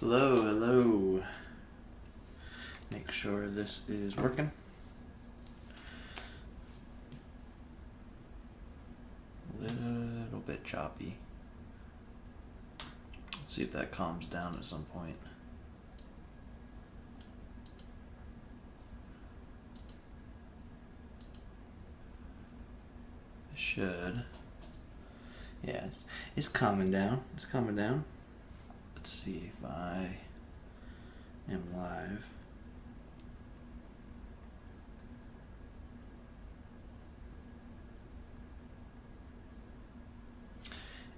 Hello, hello. Make sure this is working. A little bit choppy. Let's see if that calms down at some point. It should. Yeah, it's calming down. It's calming down. Let's see if I am live.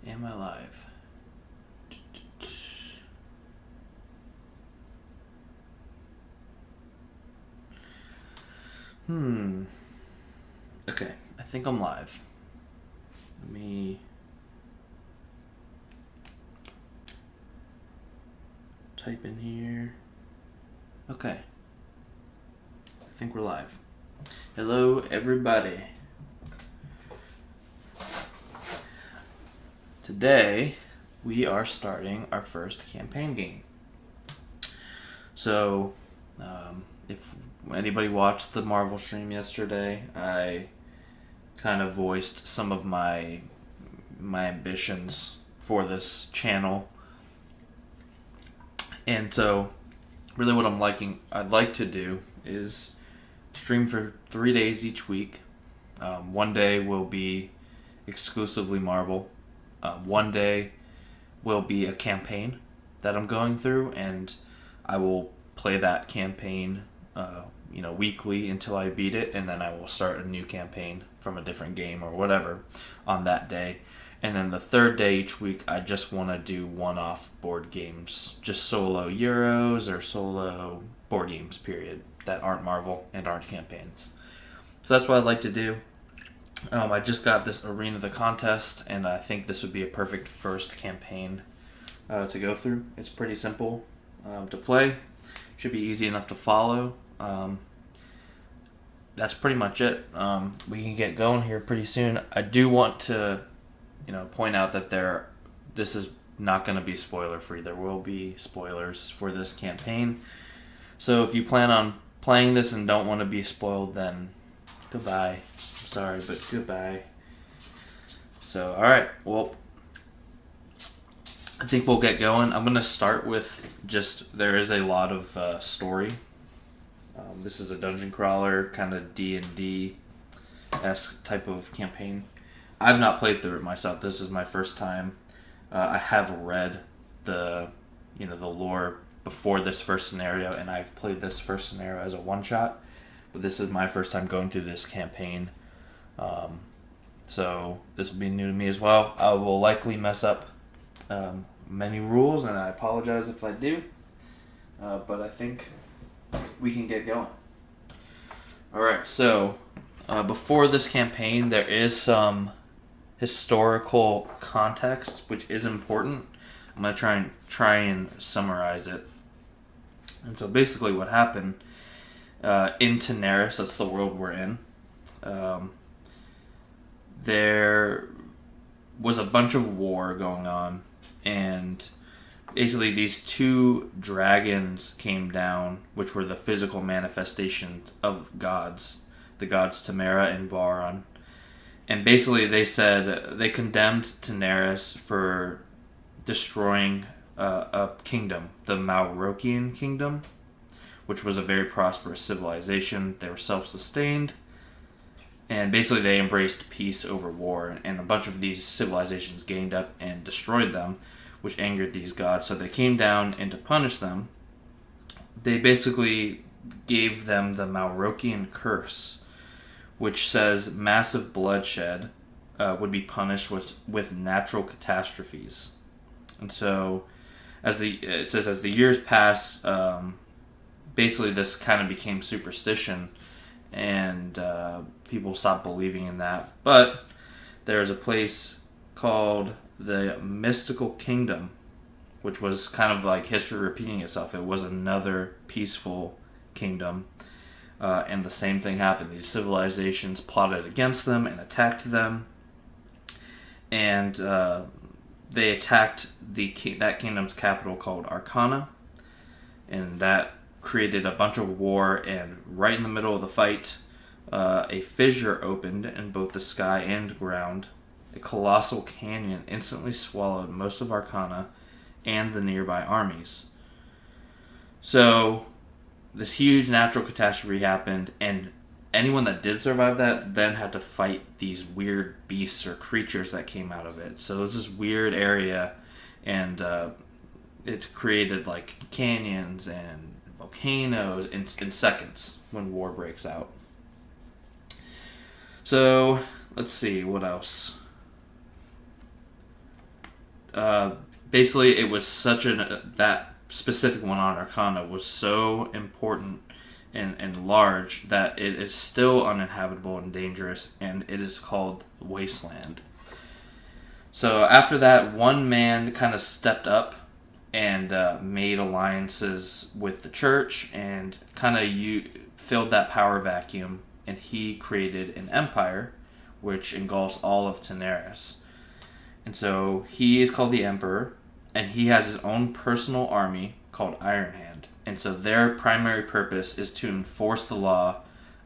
Am I live? Okay, I think I'm live. Let me type in here. Okay. I think we're live. Hello, everybody. Today, we are starting our first campaign game. So, if anybody watched the Marvel stream yesterday, I kind of voiced some of my ambitions for this channel. And so, really what I'd like to do is stream for 3 days each week. One day will be exclusively Marvel. One day will be a campaign that I'm going through, and I will play that campaign, weekly until I beat it, and then I will start a new campaign from a different game or whatever on that day. And then the third day each week, I just want to do one-off board games, just solo Euros or solo board games, period, that aren't Marvel and aren't campaigns. So that's what I'd like to do. I just got this Arena the Contest, and I think this would be a perfect first campaign to go through. It's pretty simple to play. Should be easy enough to follow. That's pretty much it. We can get going here pretty soon. I do want to point out that this is not going to be spoiler free. There will be spoilers for this campaign. So if you plan on playing this and don't want to be spoiled, then goodbye. I'm sorry, but goodbye. So, alright, well, I think we'll get going. I'm going to start with there is a lot of story. This is a dungeon crawler, kind of D&D-esque type of campaign. I've not played through it myself. This is my first time. I have read the lore before this first scenario, and I've played this first scenario as a one-shot. But this is my first time going through this campaign. So this will be new to me as well. I will likely mess up many rules, and I apologize if I do. But I think we can get going. Alright, so before this campaign, there is some historical context, which is important. I'm going to try and summarize it. And so basically what happened in Daenerys, that's the world we're in, there was a bunch of war going on, and basically these two dragons came down, which were the physical manifestation of gods, the gods Tamara and Baron. And basically they condemned Daenerys for destroying a kingdom, the Maurokian kingdom, which was a very prosperous civilization. They were self-sustained, and basically they embraced peace over war, and a bunch of these civilizations gained up and destroyed them, which angered these gods. So they came down, and to punish them, they basically gave them the Maurokian curse, which says massive bloodshed would be punished with natural catastrophes. And so, as the years pass, basically this kind of became superstition, and people stopped believing in that. But there's a place called the Mystical Kingdom, which was kind of like history repeating itself. It was another peaceful kingdom, and the same thing happened. These civilizations plotted against them and attacked them, and they attacked that kingdom's capital called Arcana, and that created a bunch of war. And right in the middle of the fight, a fissure opened in both the sky and ground. A colossal canyon instantly swallowed most of Arcana and the nearby armies. So this huge natural catastrophe happened, and anyone that did survive that then had to fight these weird beasts or creatures that came out of it. So it was this weird area, and it created like canyons and volcanoes in seconds when war breaks out. So let's see, what else? Basically, it was such that specific one on Arcana was so important and large that it is still uninhabitable and dangerous, and it is called Wasteland. So after that, one man kind of stepped up and made alliances with the church and kind of filled that power vacuum, and he created an empire which engulfs all of Daenerys. And so he is called the Emperor, and he has his own personal army called Iron Hand. And so their primary purpose is to enforce the law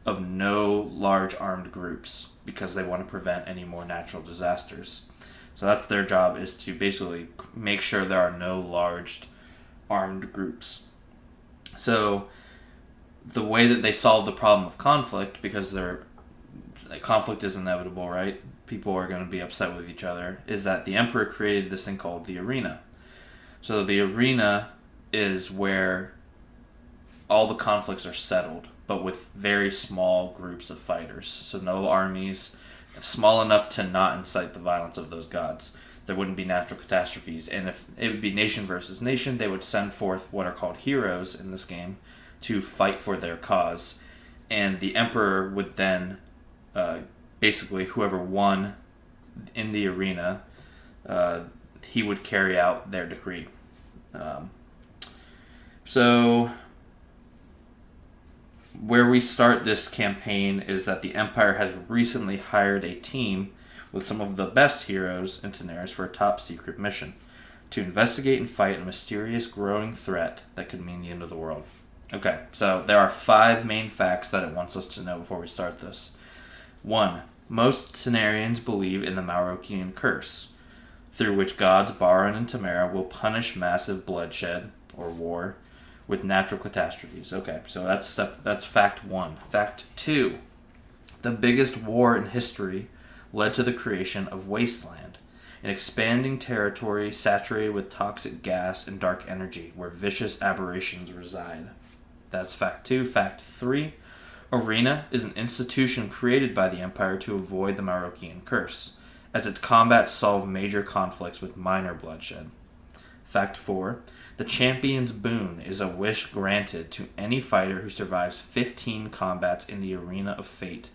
of no large armed groups, because they want to prevent any more natural disasters. So that's their job, is to basically make sure there are no large armed groups. So the way that they solve the problem of conflict, because conflict is inevitable, right? People are going to be upset with each other, is that the Emperor created this thing called the arena. So the arena is where all the conflicts are settled, but with very small groups of fighters. So no armies, small enough to not incite the violence of those gods. There wouldn't be natural catastrophes. And if it would be nation versus nation, they would send forth what are called heroes in this game to fight for their cause. And the Emperor would then, basically, whoever won in the arena, he would carry out their decree. So where we start this campaign is that the Empire has recently hired a team with some of the best heroes in Daenerys for a top secret mission to investigate and fight a mysterious growing threat that could mean the end of the world. Okay, so there are 5 main facts that it wants us to know before we start this. 1. Most Daenarians believe in the Marroquin curse, through which gods Baran and Tamara will punish massive bloodshed, or war, with natural catastrophes. Okay, so that's fact 1. Fact 2. The biggest war in history led to the creation of Wasteland, an expanding territory saturated with toxic gas and dark energy, where vicious aberrations reside. That's fact 2. Fact 3. Arena is an institution created by the Empire to avoid the Marroquin curse, as its combats solve major conflicts with minor bloodshed. Fact 4. The Champion's Boon is a wish granted to any fighter who survives 15 combats in the Arena of Fate,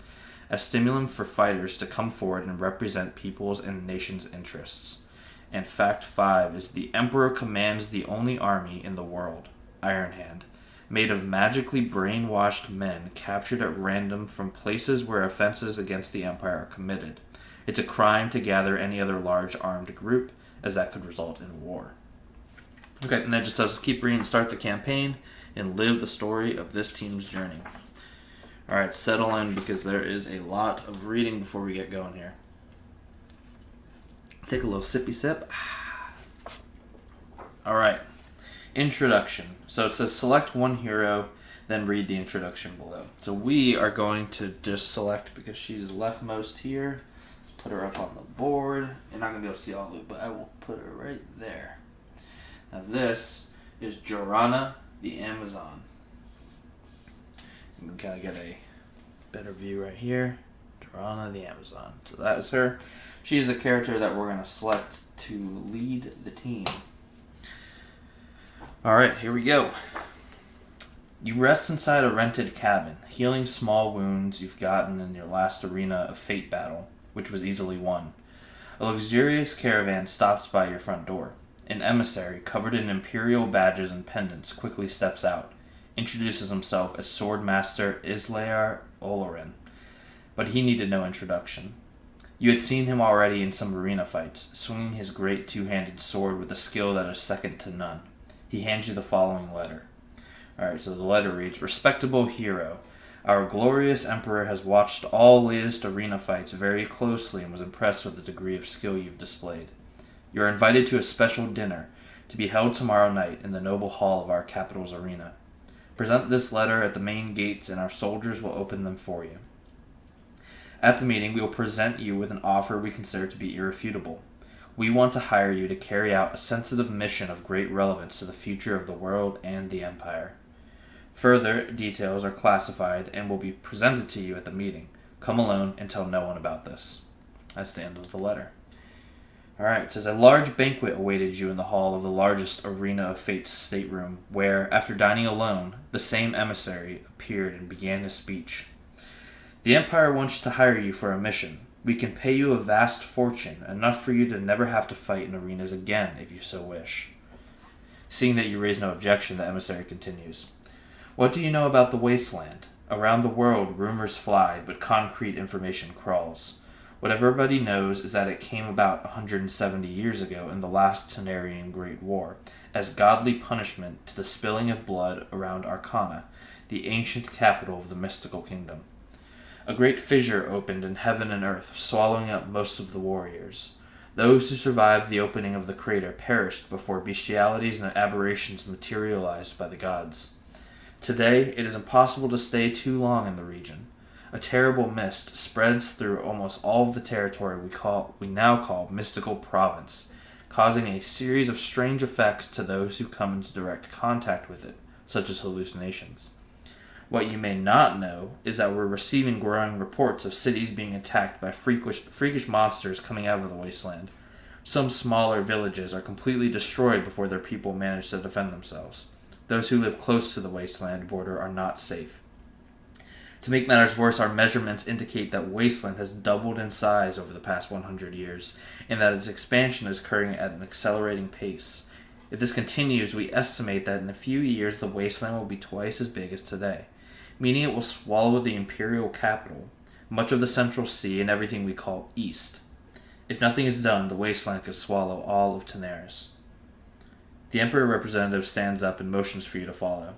a stimulant for fighters to come forward and represent people's and nations' interests. And fact 5 is the Emperor commands the only army in the world, Iron Hand, made of magically brainwashed men captured at random from places where offenses against the Empire are committed. It's a crime to gather any other large armed group, as that could result in war. Okay, and that just tells us keep reading, start the campaign, and live the story of this team's journey. Alright, settle in, because there is a lot of reading before we get going here. Take a little sippy sip. Alright, introduction. So it says select one hero, then read the introduction below. So we are going to just select, because she's leftmost here, put her up on the board. You're not going to be able to see all of it, but I will put her right there. Now this is Jorana the Amazon. You can kind of get a better view right here. Jorana the Amazon. So that is her. She's the character that we're going to select to lead the team. Alright, here we go. You rest inside a rented cabin, healing small wounds you've gotten in your last Arena of Fate battle, which was easily won. A luxurious caravan stops by your front door. An emissary, covered in imperial badges and pendants, quickly steps out, introduces himself as Swordmaster Islayar Olorin. But he needed no introduction. You had seen him already in some arena fights, swinging his great two-handed sword with a skill that is second to none. He hands you the following letter. Alright, so the letter reads, Respectable hero, our glorious emperor has watched all latest arena fights very closely and was impressed with the degree of skill you've displayed. You are invited to a special dinner to be held tomorrow night in the noble hall of our capital's arena. Present this letter at the main gates and our soldiers will open them for you. At the meeting, we will present you with an offer we consider to be irrefutable. We want to hire you to carry out a sensitive mission of great relevance to the future of the world and the empire. Further details are classified and will be presented to you at the meeting. Come alone and tell no one about this. That's the end of the letter. Alright, it says, A large banquet awaited you in the hall of the largest Arena of Fate's stateroom, where, after dining alone, the same emissary appeared and began his speech. The Empire wants to hire you for a mission. We can pay you a vast fortune, enough for you to never have to fight in arenas again, if you so wish. Seeing that you raise no objection, the emissary continues. What do you know about the wasteland? Around the world, rumors fly, but concrete information crawls. What everybody knows is that it came about 170 years ago in the last Tenarian Great War, as godly punishment to the spilling of blood around Arcana, the ancient capital of the mystical kingdom. A great fissure opened in heaven and earth, swallowing up most of the warriors. Those who survived the opening of the crater perished before bestialities and aberrations materialized by the gods. Today, it is impossible to stay too long in the region. A terrible mist spreads through almost all of the territory we now call Mystical Province, causing a series of strange effects to those who come into direct contact with it, such as hallucinations. What you may not know is that we're receiving growing reports of cities being attacked by freakish monsters coming out of the wasteland. Some smaller villages are completely destroyed before their people manage to defend themselves. Those who live close to the wasteland border are not safe. To make matters worse, our measurements indicate that wasteland has doubled in size over the past 100 years, and that its expansion is occurring at an accelerating pace. If this continues, we estimate that in a few years the wasteland will be twice as big as today, meaning it will swallow the imperial capital, much of the Central Sea, and everything we call East. If nothing is done, the wasteland could swallow all of Tenaris. The Emperor representative stands up and motions for you to follow.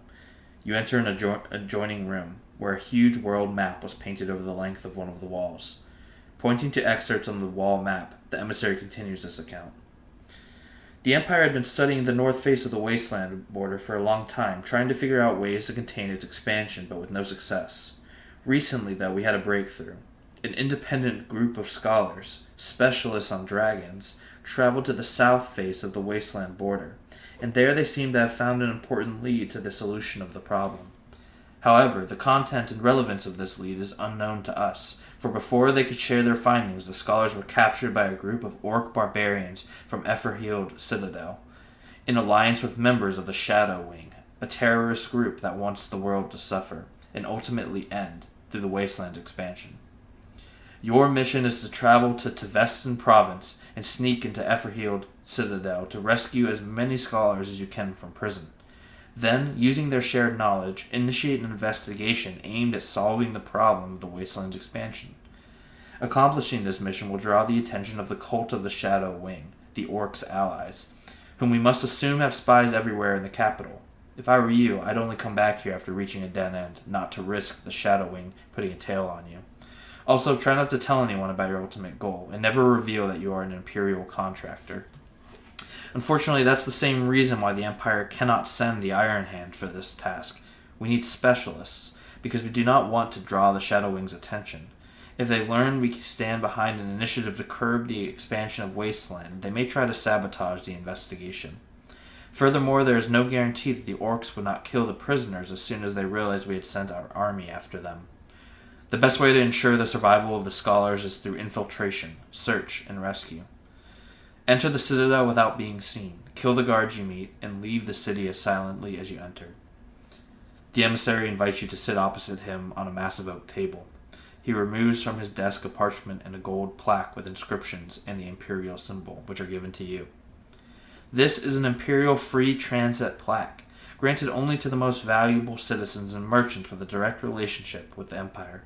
You enter an adjoining room, where a huge world map was painted over the length of one of the walls. Pointing to excerpts on the wall map, the emissary continues this account. The Empire had been studying the north face of the wasteland border for a long time, trying to figure out ways to contain its expansion, but with no success. Recently, though, we had a breakthrough. An independent group of scholars, specialists on dragons, traveled to the south face of the wasteland border, and there they seem to have found an important lead to the solution of the problem. However, the content and relevance of this lead is unknown to us, for before they could share their findings, the scholars were captured by a group of orc barbarians from Efferhield Citadel, in alliance with members of the Shadow Wing, a terrorist group that wants the world to suffer, and ultimately end through the wasteland expansion. Your mission is to travel to Tevestan Province and sneak into Efferhield Citadel to rescue as many scholars as you can from prison. Then, using their shared knowledge, initiate an investigation aimed at solving the problem of the wasteland's expansion. Accomplishing this mission will draw the attention of the cult of the Shadow Wing, the Orcs' allies, whom we must assume have spies everywhere in the capital. If I were you, I'd only come back here after reaching a dead end, not to risk the Shadow Wing putting a tail on you. Also, try not to tell anyone about your ultimate goal, and never reveal that you are an Imperial contractor. Unfortunately, that's the same reason why the Empire cannot send the Iron Hand for this task. We need specialists, because we do not want to draw the Shadow Wing's attention. If they learn we stand behind an initiative to curb the expansion of Wasteland, they may try to sabotage the investigation. Furthermore, there is no guarantee that the Orcs would not kill the prisoners as soon as they realized we had sent our army after them. The best way to ensure the survival of the scholars is through infiltration, search, and rescue. Enter the Citadel without being seen, kill the guards you meet, and leave the city as silently as you entered. The emissary invites you to sit opposite him on a massive oak table. He removes from his desk a parchment and a gold plaque with inscriptions and the imperial symbol, which are given to you. This is an imperial free transit plaque, granted only to the most valuable citizens and merchants with a direct relationship with the Empire.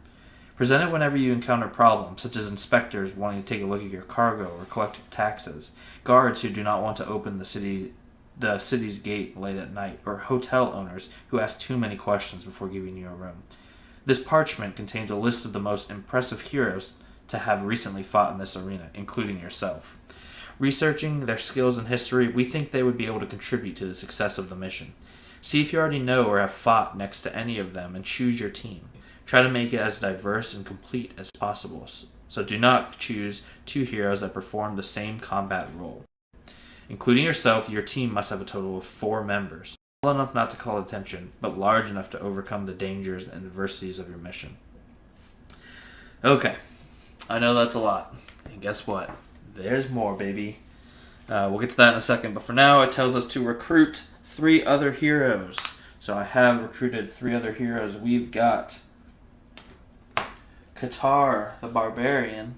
Present it whenever you encounter problems, such as inspectors wanting to take a look at your cargo or collecting taxes, guards who do not want to open the city's gate late at night, or hotel owners who ask too many questions before giving you a room. This parchment contains a list of the most impressive heroes to have recently fought in this arena, including yourself. Researching their skills and history, we think they would be able to contribute to the success of the mission. See if you already know or have fought next to any of them and choose your team. Try to make it as diverse and complete as possible, so do not choose two heroes that perform the same combat role. Including yourself, your team must have a total of 4 members. Small enough not to call attention, but large enough to overcome the dangers and adversities of your mission. Okay, I know that's a lot. And guess what? There's more, baby. We'll get to that in a second, but for now it tells us to recruit 3 other heroes. So I have recruited 3 other heroes. We've got Qatar, the Barbarian,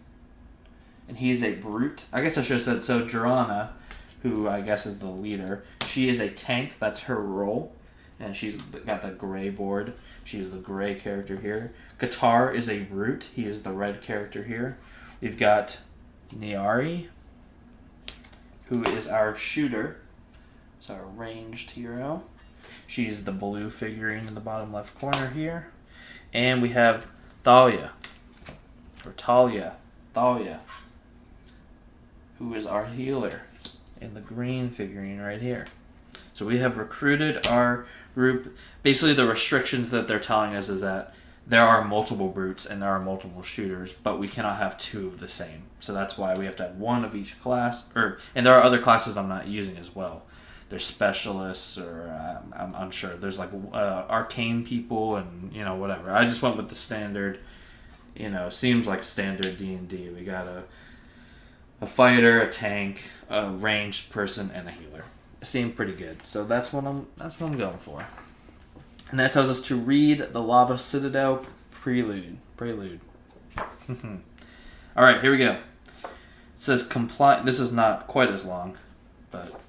and he's a brute. I guess I should have said so. Jorana, who I guess is the leader, she is a tank. That's her role, and she's got the gray board. She's the gray character here. Qatar is a brute. He is the red character here. We've got Niari, who is our shooter. It's our ranged hero. She's the blue figurine in the bottom left corner here. And we have Thalia, who is our healer in the green figurine right here. So we have recruited our group. Basically, the restrictions that they're telling us is that there are multiple brutes and there are multiple shooters, but we cannot have 2 of the same. So that's why we have to have 1 of each class. And there are other classes I'm not using as well. There's specialists, or I'm unsure. There's like arcane people and whatever. I just went with the standard. Seems like standard D&D. We got a fighter, a tank, a ranged person, and a healer. It seemed pretty good. So that's what I'm going for. And that tells us to read the Lava Citadel Prelude. All right, here we go. It says comply. This is not quite as long, but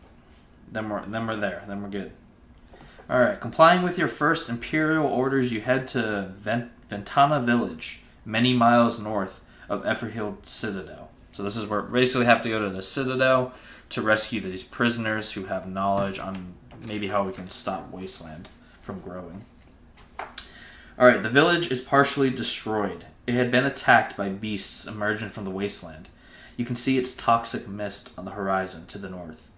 then we're there. Then we're good. All right, complying with your first Imperial orders, you head to Ventana Village, many miles north of Efferhild Citadel. So this is where we basically have to go to the Citadel to rescue these prisoners who have knowledge on maybe how we can stop Wasteland from growing. Alright, the village is partially destroyed. It had been attacked by beasts emerging from the Wasteland. You can see its toxic mist on the horizon to the north.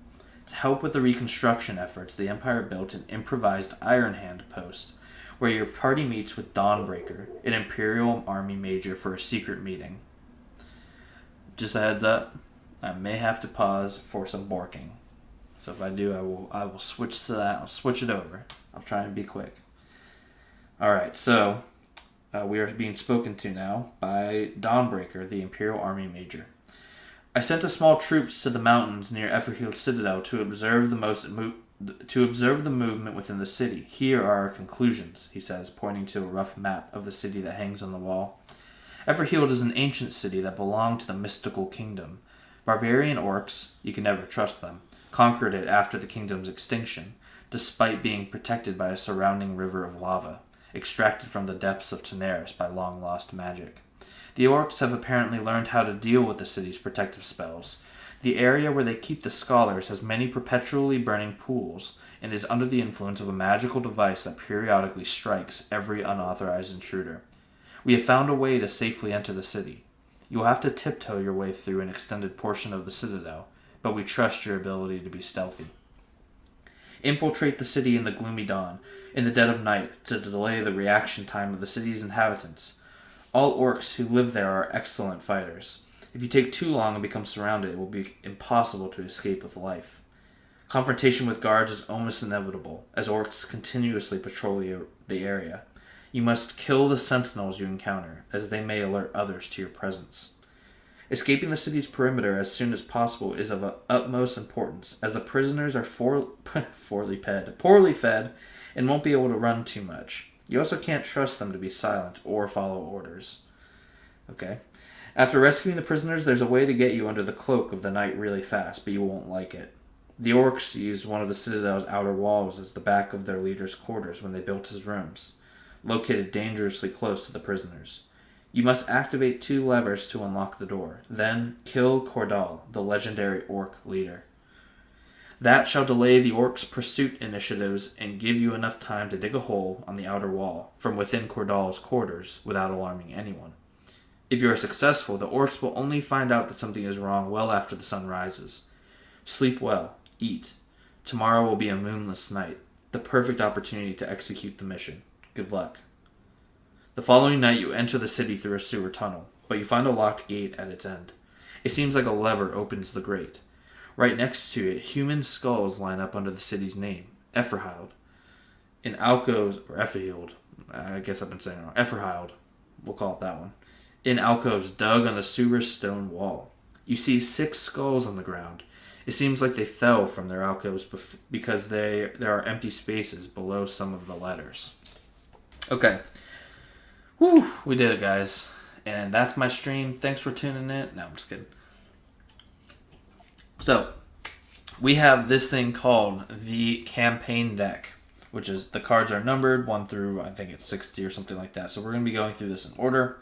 To help with the reconstruction efforts, the Empire built an improvised Iron Hand post, where your party meets with Dawnbreaker, an Imperial Army major, for a secret meeting. Just a heads up, I may have to pause for some borking. So if I do, I will switch to that. I'll switch it over. I'll try and be quick. Alright, so we are being spoken to now by Dawnbreaker, the Imperial Army Major. I sent a small troops to the mountains near Efferhild Citadel to observe the movement within the city. Here are our conclusions, he says, pointing to a rough map of the city that hangs on the wall. Efferhild is an ancient city that belonged to the mystical kingdom. Barbarian orcs, you can never trust them, conquered it after the kingdom's extinction, despite being protected by a surrounding river of lava, extracted from the depths of Teneris by long-lost magic. The orcs have apparently learned how to deal with the city's protective spells. The area where they keep the scholars has many perpetually burning pools, and is under the influence of a magical device that periodically strikes every unauthorized intruder. We have found a way to safely enter the city. You will have to tiptoe your way through an extended portion of the Citadel, but we trust your ability to be stealthy. Infiltrate the city in the gloomy dawn, in the dead of night, to delay the reaction time of the city's inhabitants. All orcs who live there are excellent fighters. If you take too long and become surrounded, it will be impossible to escape with life. Confrontation with guards is almost inevitable, as orcs continuously patrol the area. You must kill the sentinels you encounter, as they may alert others to your presence. Escaping the city's perimeter as soon as possible is of utmost importance, as the prisoners are poorly fed and won't be able to run too much. You also can't trust them to be silent or follow orders. Okay. After rescuing the prisoners, there's a way to get you under the cloak of the night really fast, but you won't like it. The orcs used one of the Citadel's outer walls as the back of their leader's quarters when they built his rooms, located dangerously close to the prisoners. You must activate 2 levers to unlock the door. Then kill Cordal, the legendary orc leader. That shall delay the orcs' pursuit initiatives and give you enough time to dig a hole on the outer wall from within Cordal's quarters without alarming anyone. If you are successful, the orcs will only find out that something is wrong well after the sun rises. Sleep well. Eat. Tomorrow will be a moonless night, the perfect opportunity to execute the mission. Good luck. The following night you enter the city through a sewer tunnel, but you find a locked gate at its end. It seems like a lever opens the grate. Right next to it, human skulls line up under the city's name, Efferhild. In alcoves, or Efferhild, I guess I've been saying it wrong, Efferhild, we'll call it that one. In alcoves dug on the sewer's stone wall. You see 6 skulls on the ground. It seems like they fell from their alcoves because there are empty spaces below some of the letters. Okay. Whew, we did it, guys. And that's my stream. Thanks for tuning in. No, I'm just kidding. So, we have this thing called the campaign deck, which is the cards are numbered 1 through, I think it's 60 or something like that. So we're going to be going through this in order.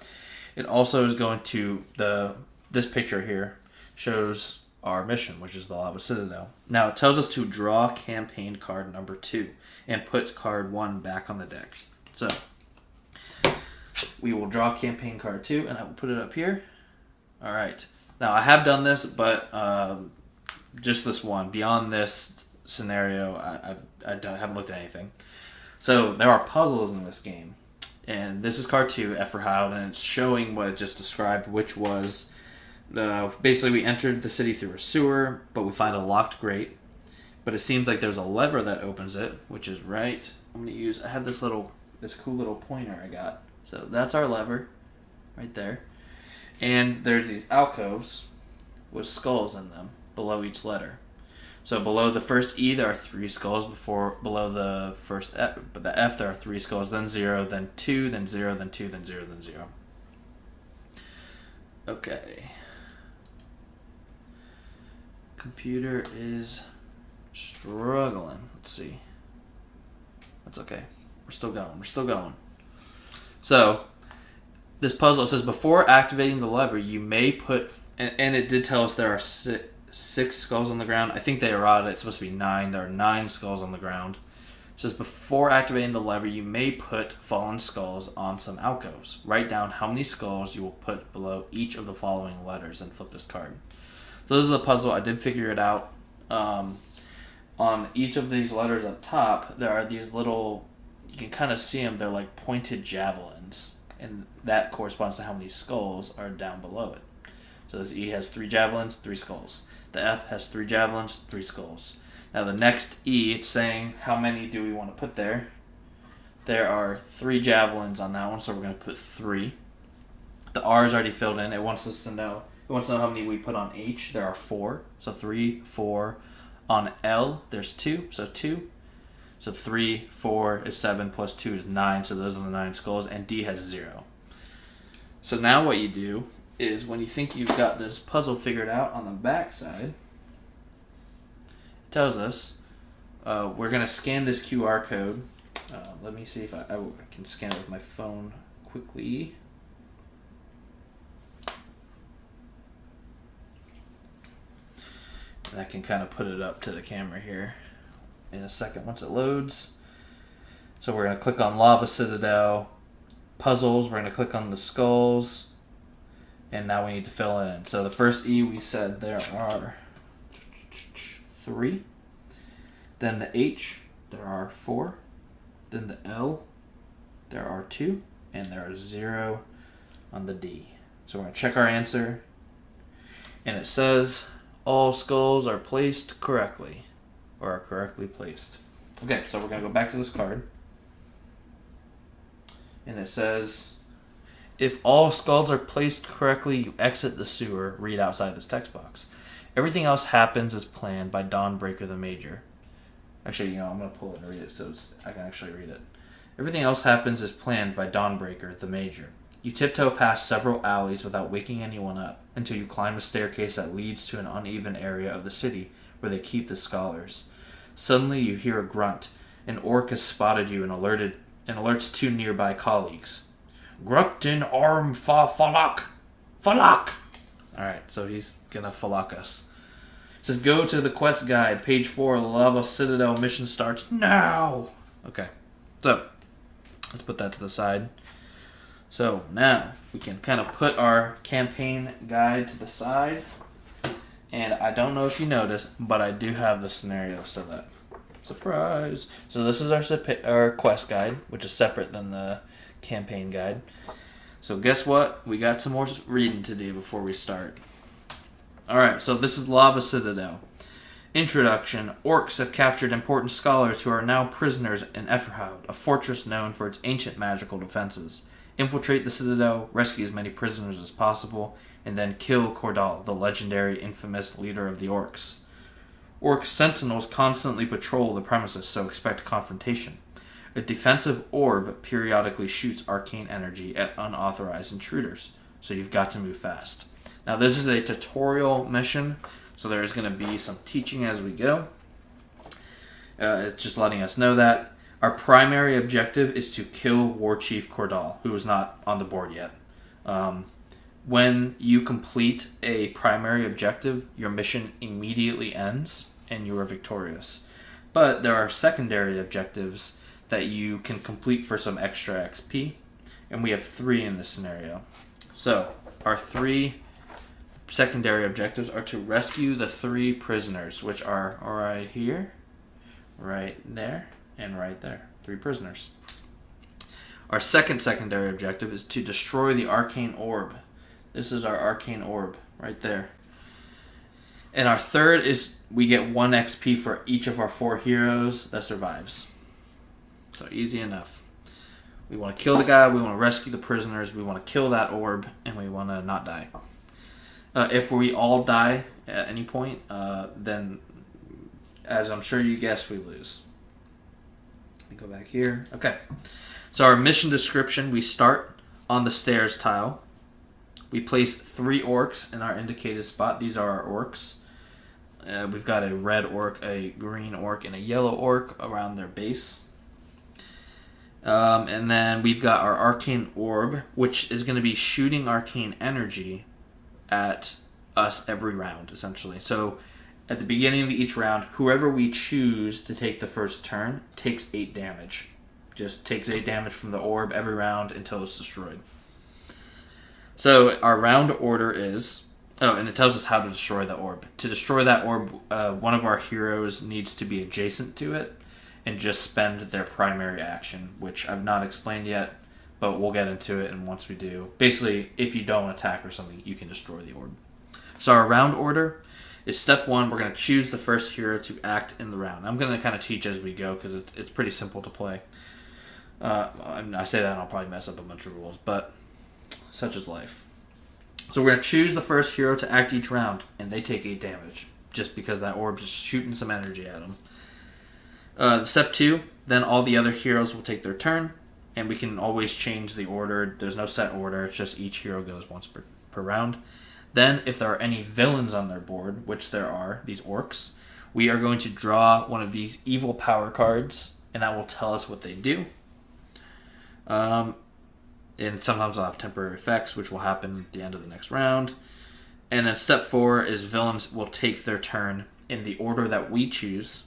It also is going to, this picture here shows our mission, which is the Lava Citadel. Now, it tells us to draw campaign card number 2 and puts card 1 back on the deck. So, we will draw campaign card 2, and I will put it up here. All right. Now, I have done this, but just this one. Beyond this scenario, I haven't looked at anything. So, there are puzzles in this game. And this is card 2, Efferhild, and it's showing what it just described, which was basically we entered the city through a sewer, but we find a locked grate. But it seems like there's a lever that opens it, which is right. I have this cool little pointer I got. So that's our lever, right there. And there's these alcoves with skulls in them below each letter. So below the first E, there are 3 skulls. Below the first F, but the F, there are 3 skulls. Then 0, then 2, then 0, then 2, then 0, then 0. Okay. Computer is struggling. Let's see. That's okay. We're still going. So, this puzzle says before activating the lever, you may put, and it did tell us there are 6 skulls on the ground. I think they errated it. It's supposed to be 9. There are 9 skulls on the ground. It says before activating the lever, you may put fallen skulls on some alcoves. Write down how many skulls you will put below each of the following letters and flip this card. So this is a puzzle. I did figure it out. On each of these letters up top, there are these little, you can kind of see them, they're like pointed javelins. And that corresponds to how many skulls are down below it. So this E has 3 javelins, 3 skulls. The F has 3 javelins, 3 skulls. Now the next E, it's saying how many do we want to put there. There are 3 javelins on that one, so we're going to put 3. The R is already filled in. It wants to know how many we put on H. There are 4. So 3, 4. On L, there's 2. So 2. So 3, 4 is 7 plus 2 is 9. So those are the 9 skulls. And D has 0. So now what you do is when you think you've got this puzzle figured out on the back side, it tells us we're going to scan this QR code. Let me see if I can scan it with my phone quickly. And I can kind of put it up to the camera here in a second once it loads. So we're going to click on Lava Citadel, Puzzles, we're going to click on the skulls, and now we need to fill it in. So the first E we said there are 3. Then the H, there are 4. Then the L, there are 2. And there are 0 on the D. So we're going to check our answer. And it says all skulls are placed correctly, or are correctly placed. Okay, so we're going to go back to this card. And it says, if all skulls are placed correctly, you exit the sewer, read outside this text box. Everything else happens as planned by Dawnbreaker the Major. Actually, I'm going to pull it and read it so I can actually read it. Everything else happens as planned by Dawnbreaker the Major. You tiptoe past several alleys without waking anyone up until you climb a staircase that leads to an uneven area of the city where they keep the scholars. Suddenly you hear a grunt. An orc has spotted you and alerts 2 nearby colleagues. Gruptin arm falak. Falak! Alright, so he's gonna falak us. It says, go to the quest guide, page 4, Lava Citadel mission starts now! Okay, so, let's put that to the side. So, now, we can kind of put our campaign guide to the side. And I don't know if you noticed, but I do have the scenario set up. Surprise! So this is our quest guide, which is separate than the campaign guide. So guess what? We got some more reading to do before we start. Alright, so this is Lava Citadel. Introduction. Orcs have captured important scholars who are now prisoners in Efferhoud, a fortress known for its ancient magical defenses. Infiltrate the Citadel, rescue as many prisoners as possible, and then kill Cordal, the legendary, infamous leader of the Orcs. Orc sentinels constantly patrol the premises, so expect confrontation. A defensive orb periodically shoots arcane energy at unauthorized intruders, so you've got to move fast. Now this is a tutorial mission, so there's going to be some teaching as we go. It's just letting us know that. Our primary objective is to kill War Chief Cordal, who is not on the board yet. When you complete a primary objective, your mission immediately ends and you are victorious. But there are secondary objectives that you can complete for some extra XP, and we have 3 in this scenario. So, our 3 secondary objectives are to rescue the 3 prisoners, which are right here, right there, and right there. 3 prisoners. Our second secondary objective is to destroy the arcane orb. This is our arcane orb right there. And our third is we get 1 XP for each of our 4 heroes that survives. So easy enough. We want to kill the guy, we want to rescue the prisoners, we want to kill that orb, and we want to not die. If we all die at any point, then, as I'm sure you guessed, we lose. Let me go back here. Okay. So our mission description, we start on the stairs tile. We place 3 orcs in our indicated spot. These are our orcs. We've got a red orc, a green orc, and a yellow orc around their base. And then we've got our arcane orb, which is going to be shooting arcane energy at us every round, essentially. So at the beginning of each round, whoever we choose to take the first turn takes 8 damage. Just takes 8 damage from the orb every round until it's destroyed. So our round order is... Oh, and it tells us how to destroy the orb. To destroy that orb, one of our heroes needs to be adjacent to it and just spend their primary action, which I've not explained yet, but we'll get into it, and once we do... Basically, if you don't attack or something, you can destroy the orb. So our round order is step 1. We're going to choose the first hero to act in the round. I'm going to kind of teach as we go because it's pretty simple to play. I say that and I'll probably mess up a bunch of rules, but such is life. So we're going to choose the first hero to act each round, and they take 8 damage, just because that orb's just shooting some energy at them. Step 2, then all the other heroes will take their turn, and we can always change the order. There's no set order, it's just each hero goes once per round. Then, if there are any villains on their board, which there are, these orcs, we are going to draw one of these evil power cards, and that will tell us what they do. And sometimes they'll have temporary effects, which will happen at the end of the next round. And then step 4 is villains will take their turn in the order that we choose.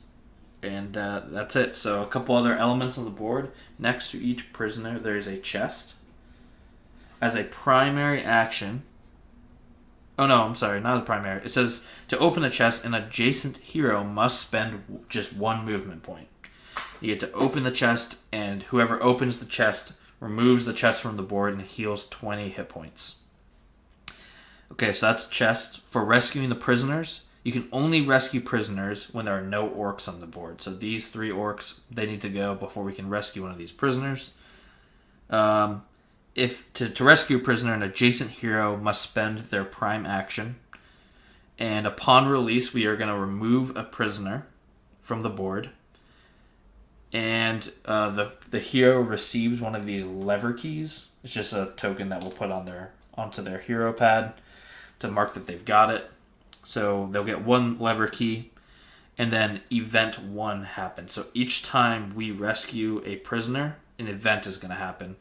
And that's it. So a couple other elements on the board. Next to each prisoner, there is a chest. As a primary action... Oh no, I'm sorry, not as primary. It says, to open the chest, an adjacent hero must spend just 1 movement point. You get to open the chest, and whoever opens the chest removes the chest from the board and heals 20 hit points. Okay, so that's chest. For rescuing the prisoners, you can only rescue prisoners when there are no orcs on the board. So these 3 orcs, they need to go before we can rescue one of these prisoners. If to rescue a prisoner, an adjacent hero must spend their prime action. And upon release, we are going to remove a prisoner from the board. And the hero receives one of these lever keys. It's just a token that we'll put onto their hero pad to mark that they've got it. So they'll get 1 lever key, and then event 1 happens. So each time we rescue a prisoner, an event is going to happen.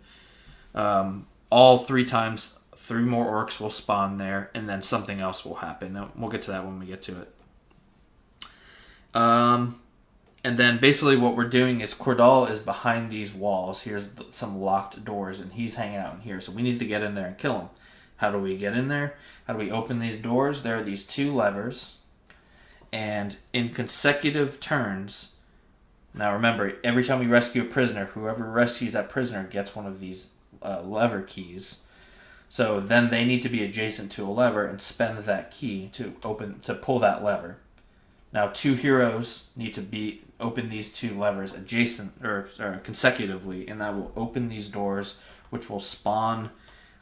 all 3 times, 3 more orcs will spawn there, and then something else will happen. Now, we'll get to that when we get to it. And then basically what we're doing is Cordal is behind these walls. Here's some locked doors, and he's hanging out in here. So we need to get in there and kill him. How do we get in there? How do we open these doors? There are these 2 levers. And in consecutive turns, now remember, every time we rescue a prisoner, whoever rescues that prisoner gets one of these lever keys. So then they need to be adjacent to a lever and spend that key to pull that lever. Now 2 heroes need to open these 2 levers adjacent or consecutively, and that will open these doors, which will spawn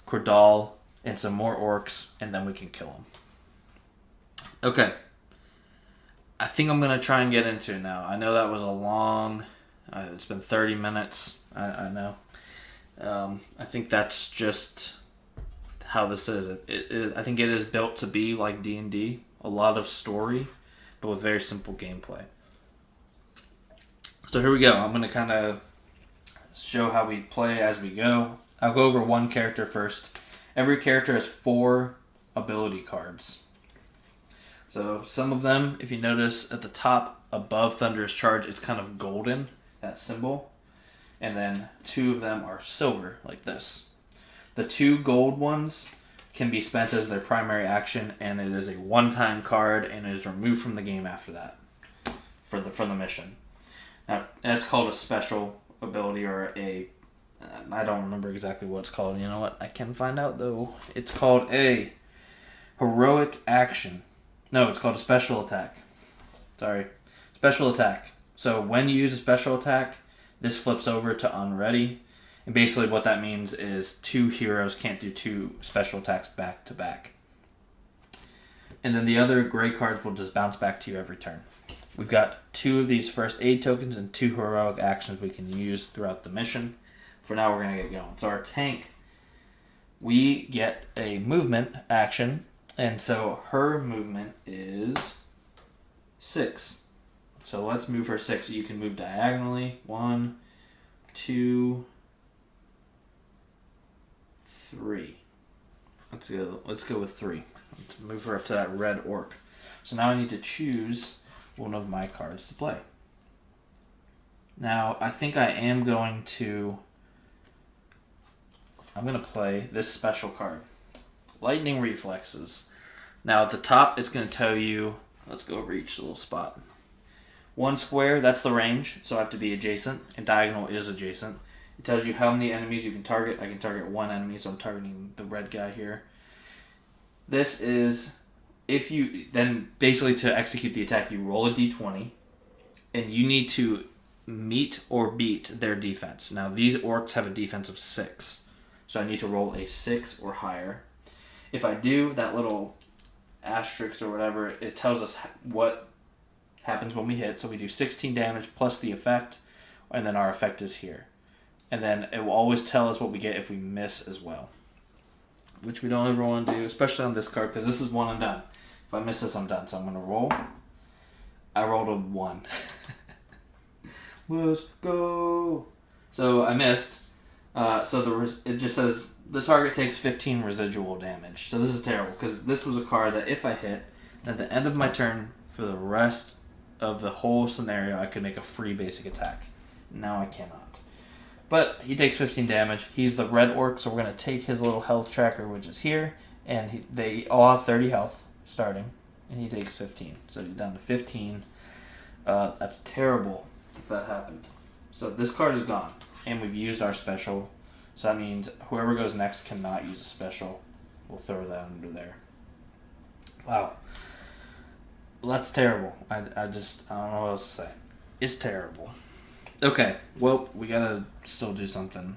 Cordal and some more orcs, and then we can kill them. Okay. I think I'm going to try and get into it now. I know that was a long... it's been 30 minutes. I know. I think that's just how this is. I think it is built to be like D&D. A lot of story, but with very simple gameplay. So here we go. I'm going to kind of show how we play as we go. I'll go over one character first. Every character has 4 ability cards. So some of them, if you notice at the top above Thunderous Charge, it's kind of golden, that symbol. And then 2 of them are silver, like this. The 2 gold ones can be spent as their primary action, and it is a one-time card, and it is removed from the game after that for the mission. Now, that's called a special ability, or I don't remember exactly what it's called. You know what? I can find out, though. It's called a heroic action. No, it's called a special attack. Sorry. Special attack. So when you use a special attack, this flips over to unready. And basically what that means is 2 heroes can't do 2 special attacks back to back. And then the other gray cards will just bounce back to you every turn. We've got 2 of these first aid tokens and 2 heroic actions we can use throughout the mission. For now, we're going to get going. So our tank, we get a movement action. And so her movement is 6. So let's move her 6. So you can move diagonally. 1, 2, 3. Let's go with 3. Let's move her up to that red orc. So now I need to choose one of my cards to play. Now I think I'm going to play this special card. Lightning Reflexes. Now at the top, it's going to tell you, let's go over each little spot. 1 square, that's the range, so I have to be adjacent, and diagonal is adjacent. It tells you how many enemies you can target. I can target 1 enemy, so I'm targeting the red guy here. This is, then basically to execute the attack, you roll a d20, and you need to meet or beat their defense. Now these orcs have a defense of 6, so I need to roll a 6 or higher. If I do, that little asterisk or whatever, it tells us what happens when we hit. So we do 16 damage plus the effect, and then our effect is here. And then it will always tell us what we get if we miss as well, which we don't ever want to do, especially on this card, because this is 1 and done. If I miss this, I'm done. So I'm going to roll. I rolled a 1. Let's go. So I missed. It just says the target takes 15 residual damage. So this is terrible, because this was a card that if I hit, at the end of my turn, for the rest of the whole scenario, I could make a free basic attack. Now I cannot. But he takes 15 damage. He's the red orc, so we're going to take his little health tracker, which is here, and they all have 30 health starting, and he takes 15. So he's down to 15. That's terrible if that happened. So this card is gone, and we've used our special. So that means whoever goes next cannot use a special. We'll throw that under there. Wow. Well, that's terrible. I don't know what else to say. It's terrible. Okay, well, we gotta still do something.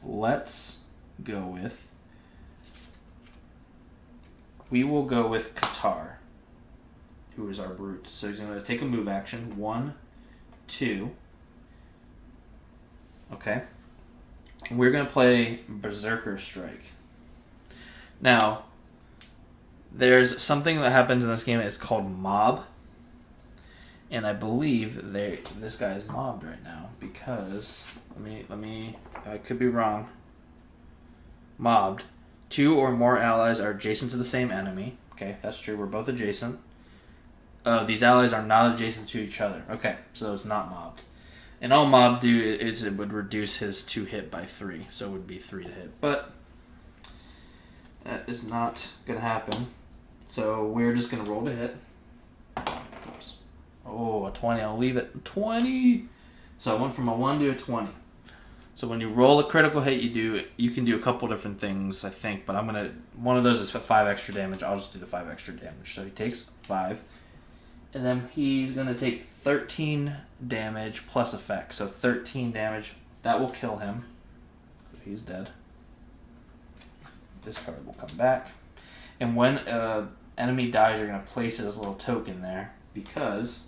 We will go with Qatar, who is our brute. So he's gonna take a move action. 1, 2. Okay. We're gonna play Berserker Strike. Now, there's something that happens in this game. It's called mob. And I believe this guy is mobbed right now because let me I could be wrong. mobbed. 2 or more allies are adjacent to the same enemy. Okay, that's true. We're both adjacent. These allies are not adjacent to each other. Okay, so it's not mobbed. And all mob do is it would reduce his 2 hit by 3, so it would be 3 to hit. But that is not going to happen. So we're just going to roll to hit. Oops. Oh, a 20. I'll leave it 20. So I went from a 1 to a 20. So when you roll a critical hit, you can do a couple different things, I think. But one of those is 5 extra damage. I'll just do the 5 extra damage. So he takes 5. And then he's going to take 13 damage plus effect. So 13 damage. That will kill him. So he's dead. This card will come back. And when an enemy dies, you're going to place his little token there. Because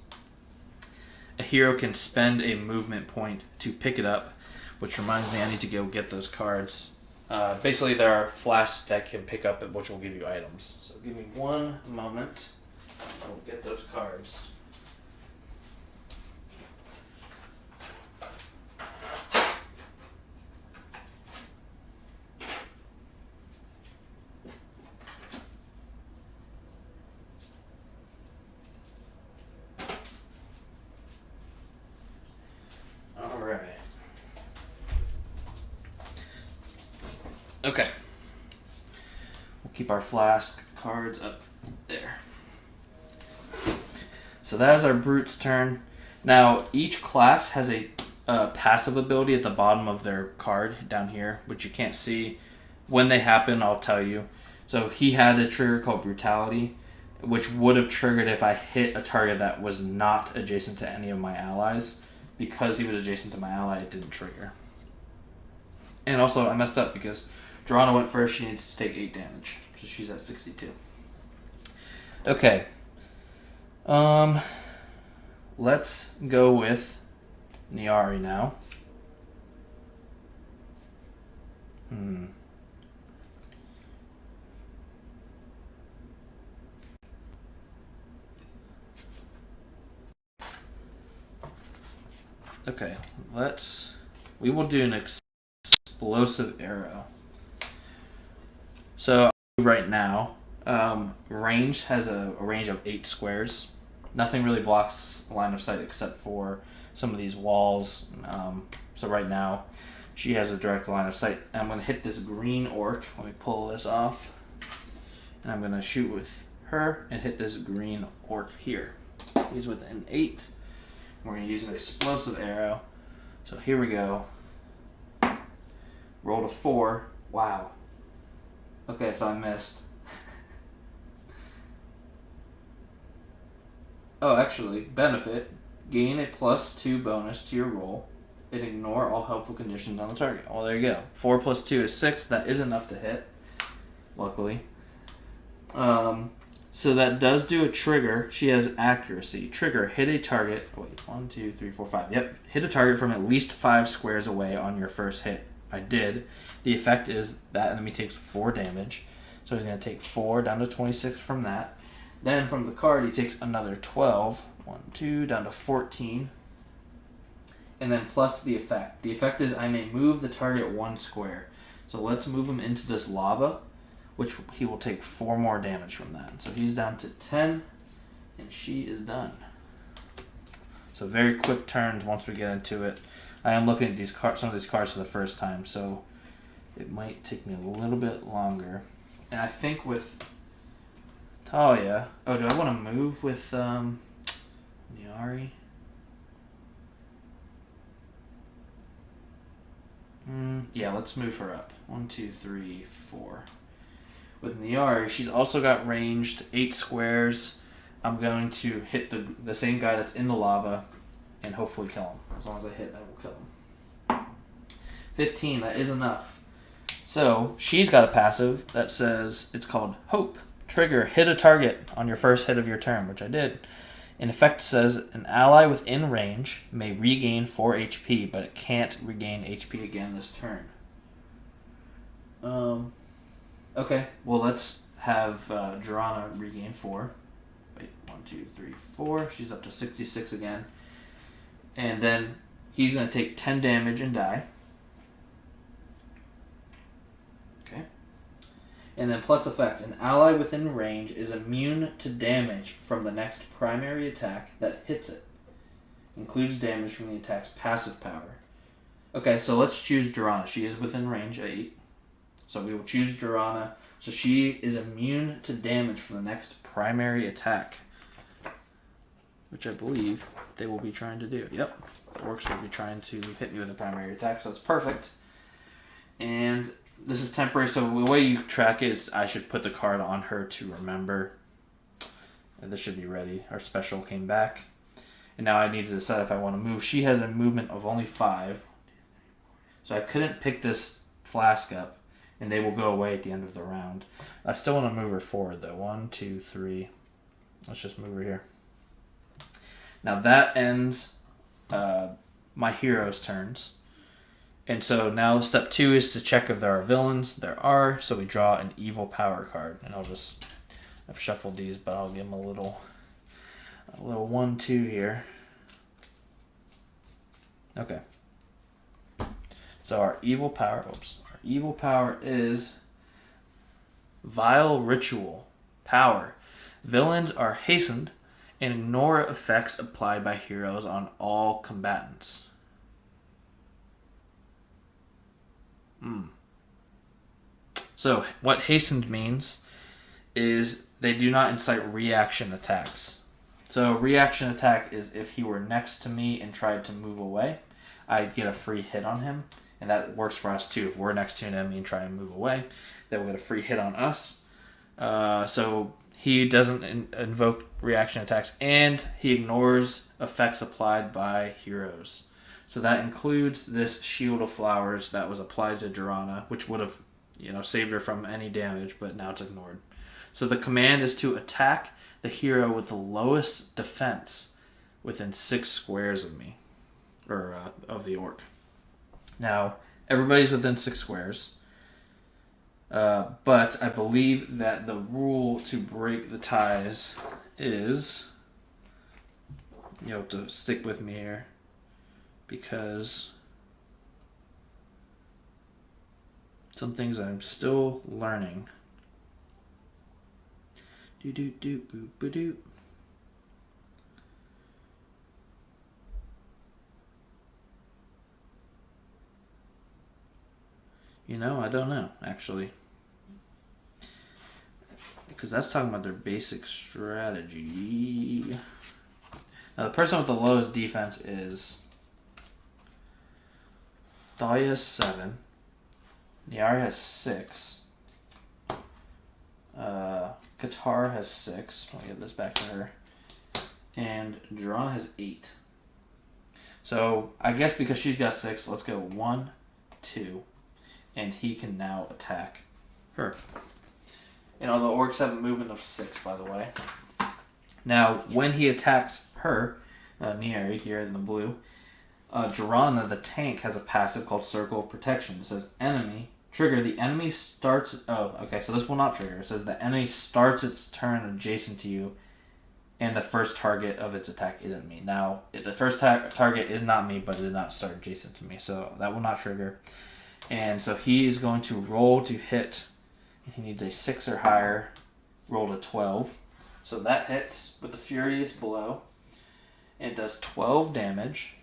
a hero can spend a movement point to pick it up. Which reminds me, I need to go get those cards. Basically, there are flasks that can pick up, which will give you items. So give me one moment. I will get those cards. All right. Okay. We'll keep our flask cards up there. So that is our Brute's turn. Now, each class has a passive ability at the bottom of their card down here, which you can't see. When they happen, I'll tell you. So he had a trigger called Brutality, which would have triggered if I hit a target that was not adjacent to any of my allies. Because he was adjacent to my ally, it didn't trigger. And also, I messed up because Drana went first. She needs to take 8 damage. So she's at 62. Okay. Let's go with Niari now. Okay, we will do an explosive arrow. So right now, range has a range of 8 squares. Nothing really blocks line of sight except for some of these walls. So right now, she has a direct line of sight. And I'm going to hit this green orc. Let me pull this off. And I'm going to shoot with her and hit this green orc here. He's within 8. We're going to use an explosive arrow. So here we go. Rolled a 4. Wow. Okay, so I missed. Oh, actually, benefit. Gain a +2 bonus to your roll and ignore all helpful conditions on the target. Well, there you go. 4 + 2 is 6. That is enough to hit, luckily. So that does do a trigger. She has accuracy. Trigger, hit a target. Wait, 1, 2, 3, 4, 5. Yep. Hit a target from at least 5 squares away on your first hit. I did. The effect is that enemy takes 4 damage. So he's going to take 4 down to 26 from that. Then from the card, he takes another 12. 1, 2, down to 14. And then plus the effect. The effect is I may move the target 1 square. So let's move him into this lava, which he will take 4 more damage from that. So he's down to 10, and she is done. So very quick turns once we get into it. I am looking at these some of these cards for the first time, so it might take me a little bit longer. And I think with Talia... Oh, do I want to move with Niari? Yeah, let's move her up. 1, 2, 3, 4. With Niari, she's also got ranged 8 squares. I'm going to hit the same guy that's in the lava and hopefully kill him. As long as I hit, I will kill him. 15, that is enough. So, she's got a passive that says, it's called Hope. Trigger, hit a target on your first hit of your turn, which I did. In effect, says, an ally within range may regain 4 HP, but it can't regain HP again this turn. Okay, well, let's have Drana regain 4. Wait, 1, 2, 3, 4. She's up to 66 again. And then he's going to take 10 damage and die. Okay. And then plus effect. An ally within range is immune to damage from the next primary attack that hits it. Includes damage from the attack's passive power. Okay, so let's choose Durana. She is within range 8. So we will choose Durana. So she is immune to damage from the next primary attack. Which I believe they will be trying to do. Yep. The orcs will be trying to hit me with a primary attack, so it's perfect. And this is temporary, so the way you track it is I should put the card on her to remember. And this should be ready. Our special came back. And now I need to decide if I want to move. She has a movement of only 5. So I couldn't pick this flask up, and they will go away at the end of the round. I still want to move her forward, though. 1, 2, 3. Let's just move her here. Now that ends my hero's turns. And so now step 2 is to check if there are villains. There are, so we draw an evil power card. And I've shuffled these, but I'll give them a little 1, 2 here. Okay. So our evil power is Vile Ritual. Power. Villains are hastened and ignore effects applied by heroes on all combatants. So what hastened means is they do not incite reaction attacks. So reaction attack is if he were next to me and tried to move away, I'd get a free hit on him. And that works for us too. If we're next to an enemy and try and move away, they will get a free hit on us. So he doesn't invoke reaction attacks, and he ignores effects applied by heroes. So that includes this Shield of Flowers that was applied to Durana, which would have, saved her from any damage, but now it's ignored. So the command is to attack the hero with the lowest defense within 6 squares of me, or of the orc. Now, everybody's within 6 squares, but I believe that the rule to break the ties is, you have to stick with me here, because some things I'm still learning. Do-do-do-boo-boo-doo. I don't know, actually. Because that's talking about their basic strategy. Now, the person with the lowest defense is Dahlia has 7. Niari has 6. Qatar has 6. I'll give this back to her. And Durana has 8. So, I guess because she's got 6, let's go 1, 2. And he can now attack her. And all the orcs have a movement of 6, by the way. Now, when he attacks her, Niari here in the blue, Durana, the tank, has a passive called Circle of Protection. It says, enemy, trigger, the enemy starts... Oh, okay, so this will not trigger. It says the enemy starts its turn adjacent to you, and the first target of its attack isn't me. Now, the first target is not me, but it did not start adjacent to me, so that will not trigger. And so he is going to roll to hit. He needs a 6 or higher. Roll to 12. So that hits with the Furious Blow. It does 12 damage.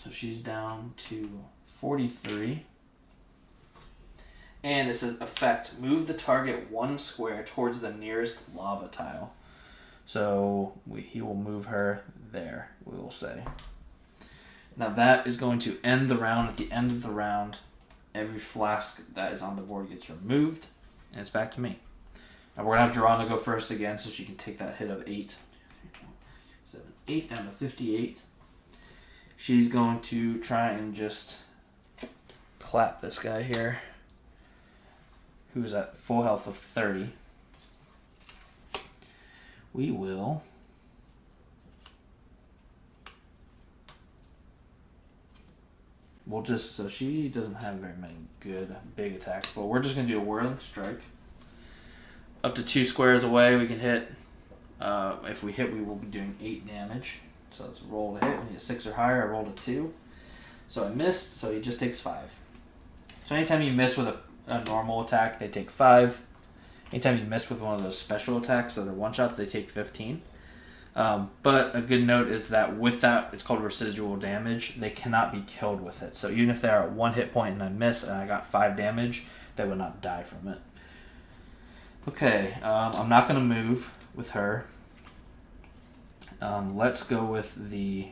So she's down to 43. And it says effect. Move the target 1 square towards the nearest lava tile. So he will move her there, we will say. Now that is going to end the round. At the end of the round, every flask that is on the board gets removed, and it's back to me. Now we're going to have Durana go first again so she can take that hit of 8. 7, 8 down to 58. She's going to try and just clap this guy here, who's at full health of 30. We will... so she doesn't have very many good big attacks, but we're just going to do a Whirling Strike. Up to 2 squares away, we can hit. If we hit, we will be doing 8 damage. So let's roll to hit. We need a 6 or higher. I rolled a 2. So I missed, so he just takes 5. So anytime you miss with a normal attack, they take 5. Anytime you miss with one of those special attacks that are one shots, they take 15. But a good note is that with that, it's called residual damage. They cannot be killed with it. So even if they're at 1 hit point and I miss and I got 5 damage, they would not die from it. Okay, I'm not going to move with her. Let's go with the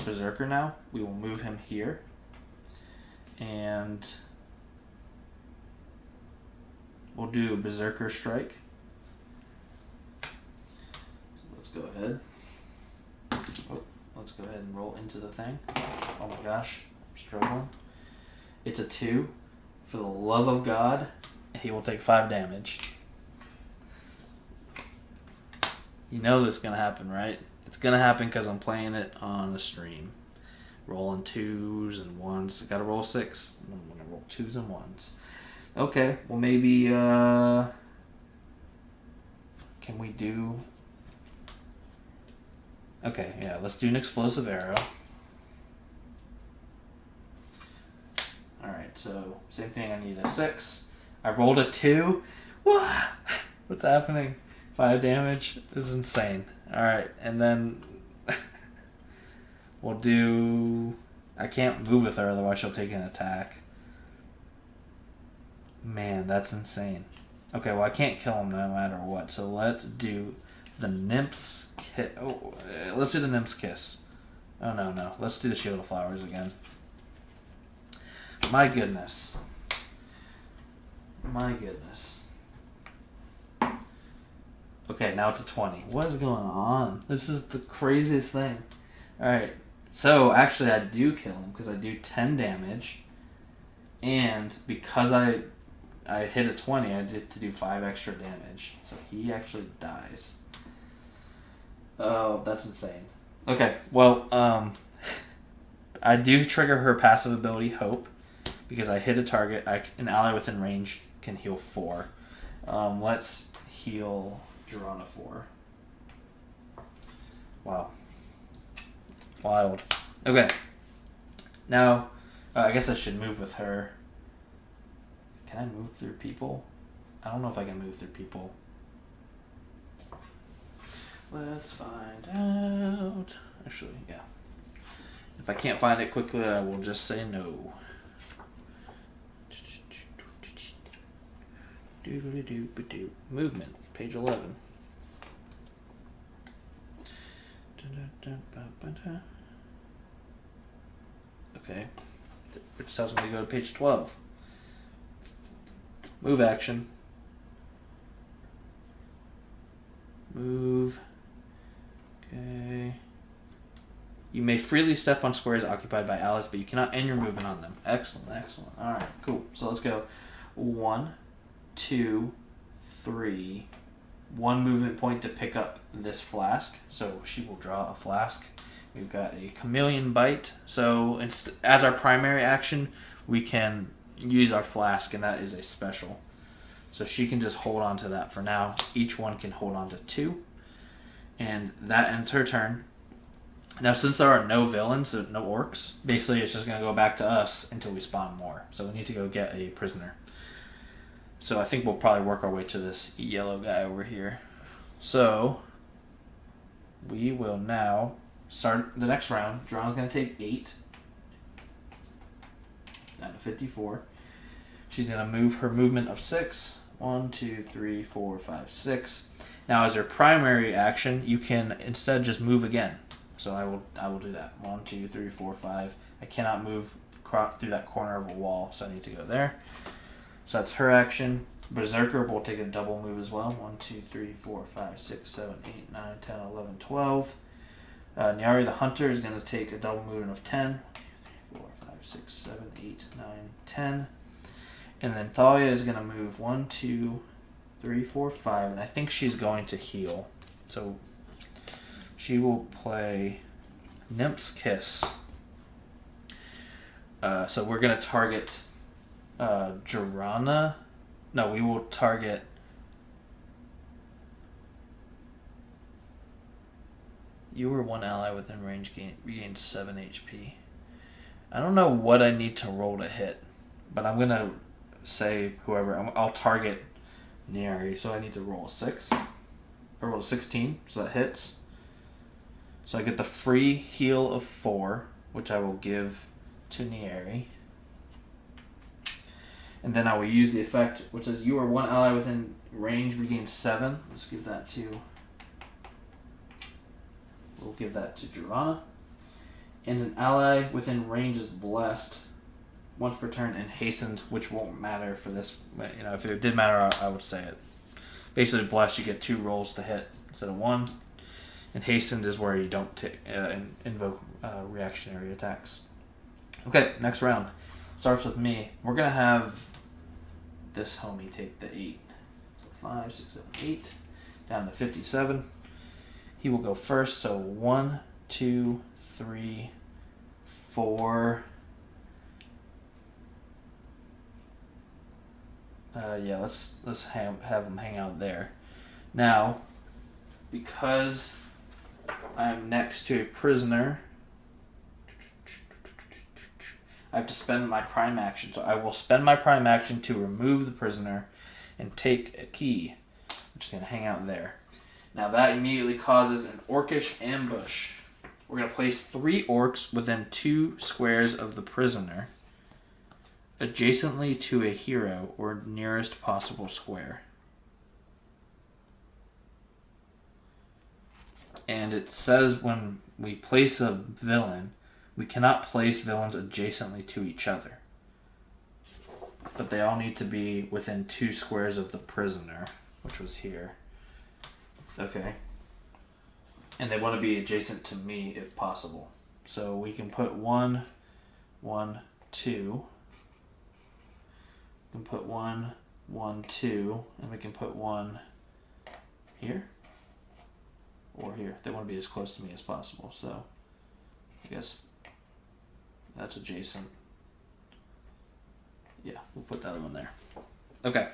Berserker now. We will move him here. And we'll do a Berserker Strike. Let's go ahead. Let's go ahead and roll into the thing. Oh my gosh, I'm struggling. It's a 2. For the love of God, he will take 5 damage. You know this is going to happen, right? It's going to happen because I'm playing it on the stream. Rolling 2s and 1s. I got to roll 6. I'm going to roll 2s and 1s. Okay, well maybe, can we do... Okay, yeah, let's do an explosive arrow. Alright, so same thing, I need a 6. I rolled a 2. What? What's happening? 5 damage? This is insane. Alright, and then we'll do... I can't move with her, otherwise she'll take an attack. Man, that's insane. Okay, well I can't kill him no matter what, so let's do the Nymph's Kiss. Oh, let's do the Nymph's Kiss. Oh, no. Let's do the Shield of Flowers again. My goodness. My goodness. Okay, now it's a 20. What is going on? This is the craziest thing. Alright, so actually I do kill him because I do 10 damage. And because I hit a 20, I did to do 5 extra damage. So he actually dies. Oh, that's insane. Okay, well, I do trigger her passive ability, Hope, because I hit a target. An ally within range can heal 4. Let's heal Jirana 4. Wow. Wild. Okay. Now, I guess I should move with her. Can I move through people? I don't know if I can move through people. Let's find out. Actually, yeah. If I can't find it quickly, I will just say no. Movement, page 11. Okay. Which tells me to go to page 12. Move action. Move. Okay. You may freely step on squares occupied by allies, but you cannot end your movement on them. Excellent, excellent. Alright, cool. So let's go 1, 2, 3. 1 movement point to pick up this flask. So she will draw a flask. We've got a Chameleon Bite. So as our primary action, we can use our flask, and that is a special. So she can just hold on to that for now. Each one can hold on to 2. And that ends her turn. Now, since there are no villains, so no orcs, basically it's just going to go back to us until we spawn more. So we need to go get a prisoner. So I think we'll probably work our way to this yellow guy over here. So we will now start the next round. Draw's going to take 8 out of 54. She's going to move her movement of 6. 1, 2, 3, 4, 5, 6. Now, as her primary action, you can instead just move again. So I will do that. 1, 2, 3, 4, 5. I cannot move through that corner of a wall, so I need to go there. So that's her action. Berserker will take a double move as well. 1, 2, 3, 4, 5, 6, 7, 8, 9, 10, 11, 12. Nyari the Hunter is going to take a double movement of 10. 1, 2, 3, 4, 5, 6, 7, 8, 9, 10. And then Thalia is going to move 1, 2, 3, 4, 5. And I think she's going to heal. So she will play Nymph's Kiss. So we're going to target Jirana. No, we will target... You or one ally within range regains 7 HP. I don't know what I need to roll to hit, but I'm going to say whoever... I'll target Nieri. So I need to roll a 6. I roll a 16, so that hits. So I get the free heal of 4, which I will give to Nieri. And then I will use the effect, which says you are one ally within range, regain 7. Let's give that to... We'll give that to Jirana. And an ally within range is blessed once per turn and hastened, which won't matter for this. You know, if it did matter, I would say it. Basically, blessed, you get 2 rolls to hit instead of 1. And hastened is where you don't invoke reactionary attacks. Okay, next round. Starts with me. We're going to have this homie take the 8. So 5, 6, 7, 8. Down to 57. He will go first. So 1, 2, 3, 4. Yeah, let's have him hang out there. Now, because I'm next to a prisoner, I have to spend my prime action. So I will spend my prime action to remove the prisoner and take a key. I'm just going to hang out there. Now that immediately causes an orcish ambush. We're going to place 3 orcs within 2 squares of the prisoner, adjacently to a hero or nearest possible square. And it says when we place a villain, we cannot place villains adjacently to each other. But they all need to be within 2 squares of the prisoner, which was here. Okay. And they want to be adjacent to me if possible. So we can put 1, 1, 2. We can put 1, 1, 2. And we can put 1 here. Or here. They want to be as close to me as possible. So I guess that's adjacent. Yeah, we'll put that other one there. Okay.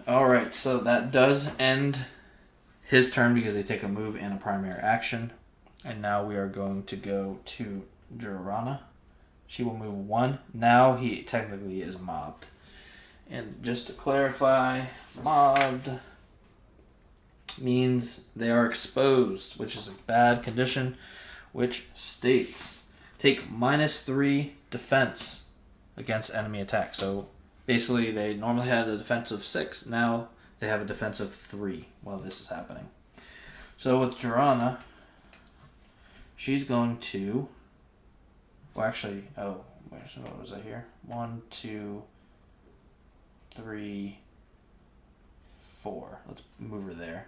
Alright, so that does end his turn because they take a move and a primary action. And now we are going to go to Jirana. She will move 1. Now he technically is mobbed. And just to clarify, mobbed means they are exposed, which is a bad condition, which states take -3 defense against enemy attack. So basically they normally had a defense of 6, now they have a defense of 3 while this is happening. So with Jirana, she's going to, well actually, what was I here? 1, 2, 3, 4. Let's move her there.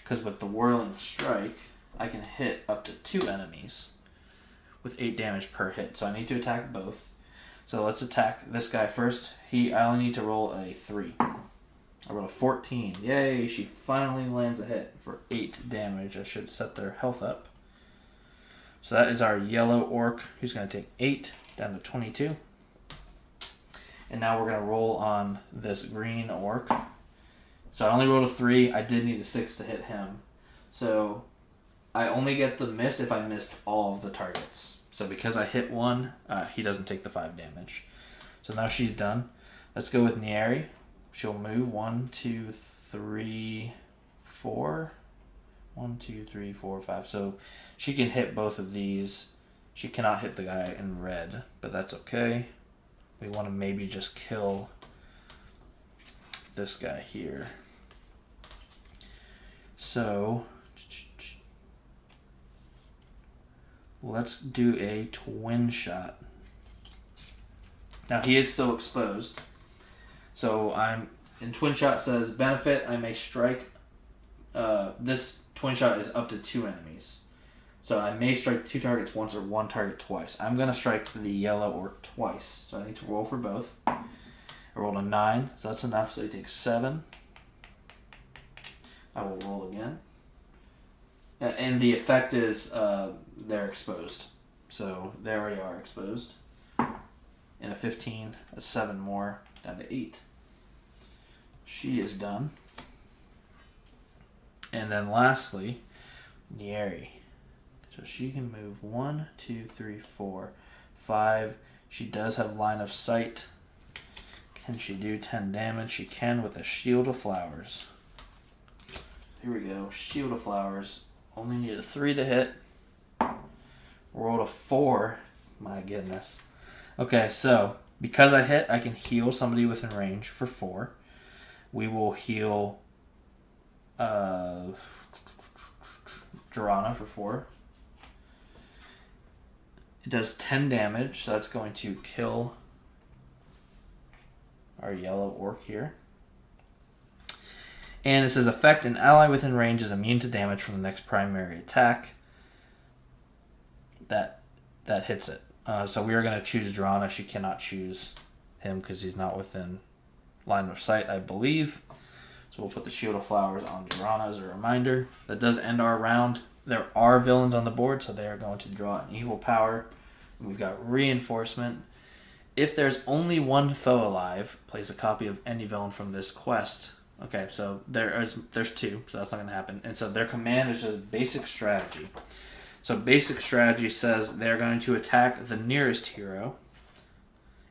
Because with the Whirling Strike, I can hit up to 2 enemies with 8 damage per hit. So I need to attack both. So let's attack this guy first. I only need to roll a 3. I rolled a 14. Yay, she finally lands a hit for 8 damage. I should set their health up. So that is our yellow orc, who's going to take 8 down to 22. And now we're going to roll on this green orc. So I only rolled a 3. I did need a 6 to hit him. So I only get the miss if I missed all of the targets. So because I hit 1, he doesn't take the 5 damage. So now she's done. Let's go with Nieri. She'll move 1, 2, 3, 4. 1, 2, 3, 4, 5. So she can hit both of these. She cannot hit the guy in red, but that's okay. We want to maybe just kill this guy here. So let's do a twin shot. Now he is still exposed. So in twin shot says benefit, I may strike. This twin shot is up to 2 enemies. So I may strike 2 targets once or 1 target twice. I'm going to strike the yellow orc twice. So I need to roll for both. I rolled a 9, so that's enough. So he takes 7. I will roll again. And the effect is they're exposed. So they already are exposed. And a 15, a 7 more, down to 8. She is done. And then lastly, Nieri. So she can move 1, 2, 3, 4, 5. She does have line of sight. Can she do 10 damage? She can with a Shield of Flowers. Here we go. Shield of Flowers. Only need a 3 to hit. Rolled a 4. My goodness. Okay, so because I hit, I can heal somebody within range for 4. We will heal Jorana for 4. It does 10 damage, so that's going to kill our yellow orc here. And it says effect, an ally within range is immune to damage from the next primary attack. That hits it. So we are going to choose Jorana. She cannot choose him because he's not within line of sight, I believe. So we'll put the Shield of Flowers on Jorana as a reminder. That does end our round. There are villains on the board, so they are going to draw an evil power. We've got Reinforcement. If there's only one foe alive, place a copy of any villain from this quest. Okay, so there's 2, so that's not going to happen. And so their command is just basic strategy. So basic strategy says they're going to attack the nearest hero.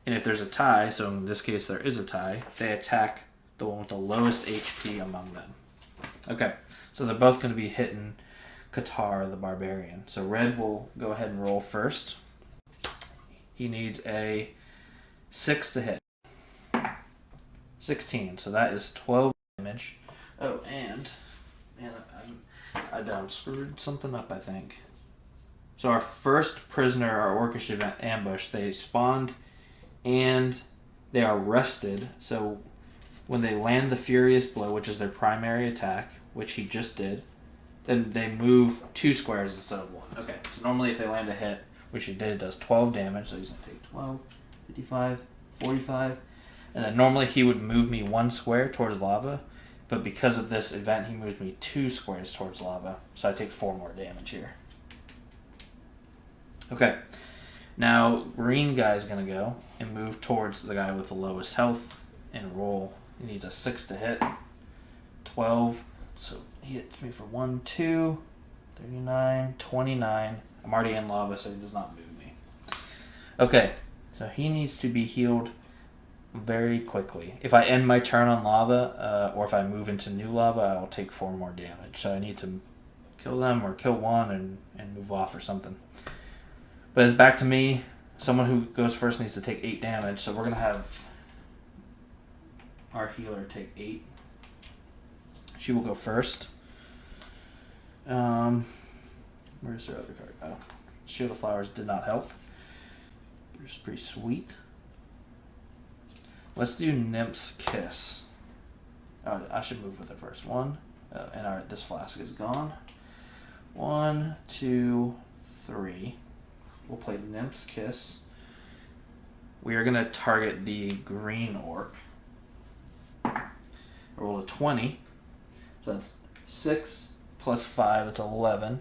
And if there's a tie, so in this case there is a tie, they attack the one with the lowest HP among them. Okay, so they're both going to be hitting Qatar, the Barbarian. So Red will go ahead and roll first. He needs a 6 to hit. 16, so that is 12 damage. Oh, and man, I done screwed something up, I think. So our first prisoner, our orcish event ambush, they spawned and they are rested. So when they land the Furious Blow, which is their primary attack, which he just did, then they move 2 squares instead of 1. Okay, so normally if they land a hit, which he did, it does 12 damage. So he's going to take 12, 55, 45. And then normally he would move me 1 square towards lava. But because of this event, he moves me 2 squares towards lava. So I take 4 more damage here. Okay. Now, green guy's going to go and move towards the guy with the lowest health and roll. He needs a 6 to hit. 12. So he hits me for 1, 2, 39, 29. I'm already in lava, so he does not move me. Okay. So he needs to be healed very quickly. If I end my turn on lava, or if I move into new lava, I'll take 4 more damage. So I need to kill them or kill one and move off or something. But it's back to me. Someone who goes first needs to take 8 damage. So we're going to have our healer take 8. She will go first. Where's her other card? Oh, Shield of Flowers did not help. It's pretty sweet. Let's do Nymph's Kiss. Oh, I should move with it first. 1. And this flask is gone. 1, 2, 3. We'll play Nymph's Kiss. We are going to target the green orc. I rolled a 20. So that's 6 plus 5. That's 11.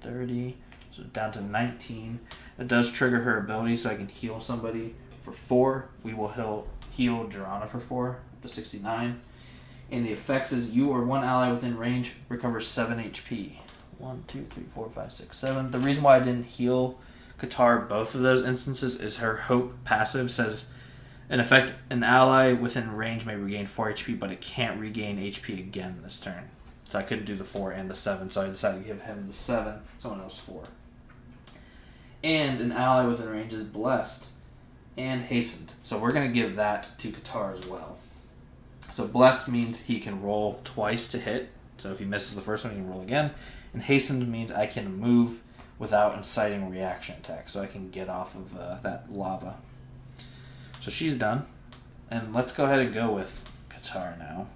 30. So down to 19. It does trigger her ability, so I can heal somebody for 4. We will heal Jorana for 4 to 69. And the effects is you or one ally within range recovers 7 HP. 1, 2, 3, 4, 5, 6, 7. The reason why I didn't heal Qatar both of those instances is her Hope passive says, in effect, an ally within range may regain 4 HP, but it can't regain HP again this turn. So I couldn't do the 4 and the 7, so I decided to give him the 7, someone else 4. And an ally within range is blessed and hastened. So we're going to give that to Qatar as well. So blessed means he can roll twice to hit. So if he misses the first one, he can roll again. And hastened means I can move without inciting reaction attack. So I can get off of that lava. So she's done. And let's go ahead and go with Qatar now.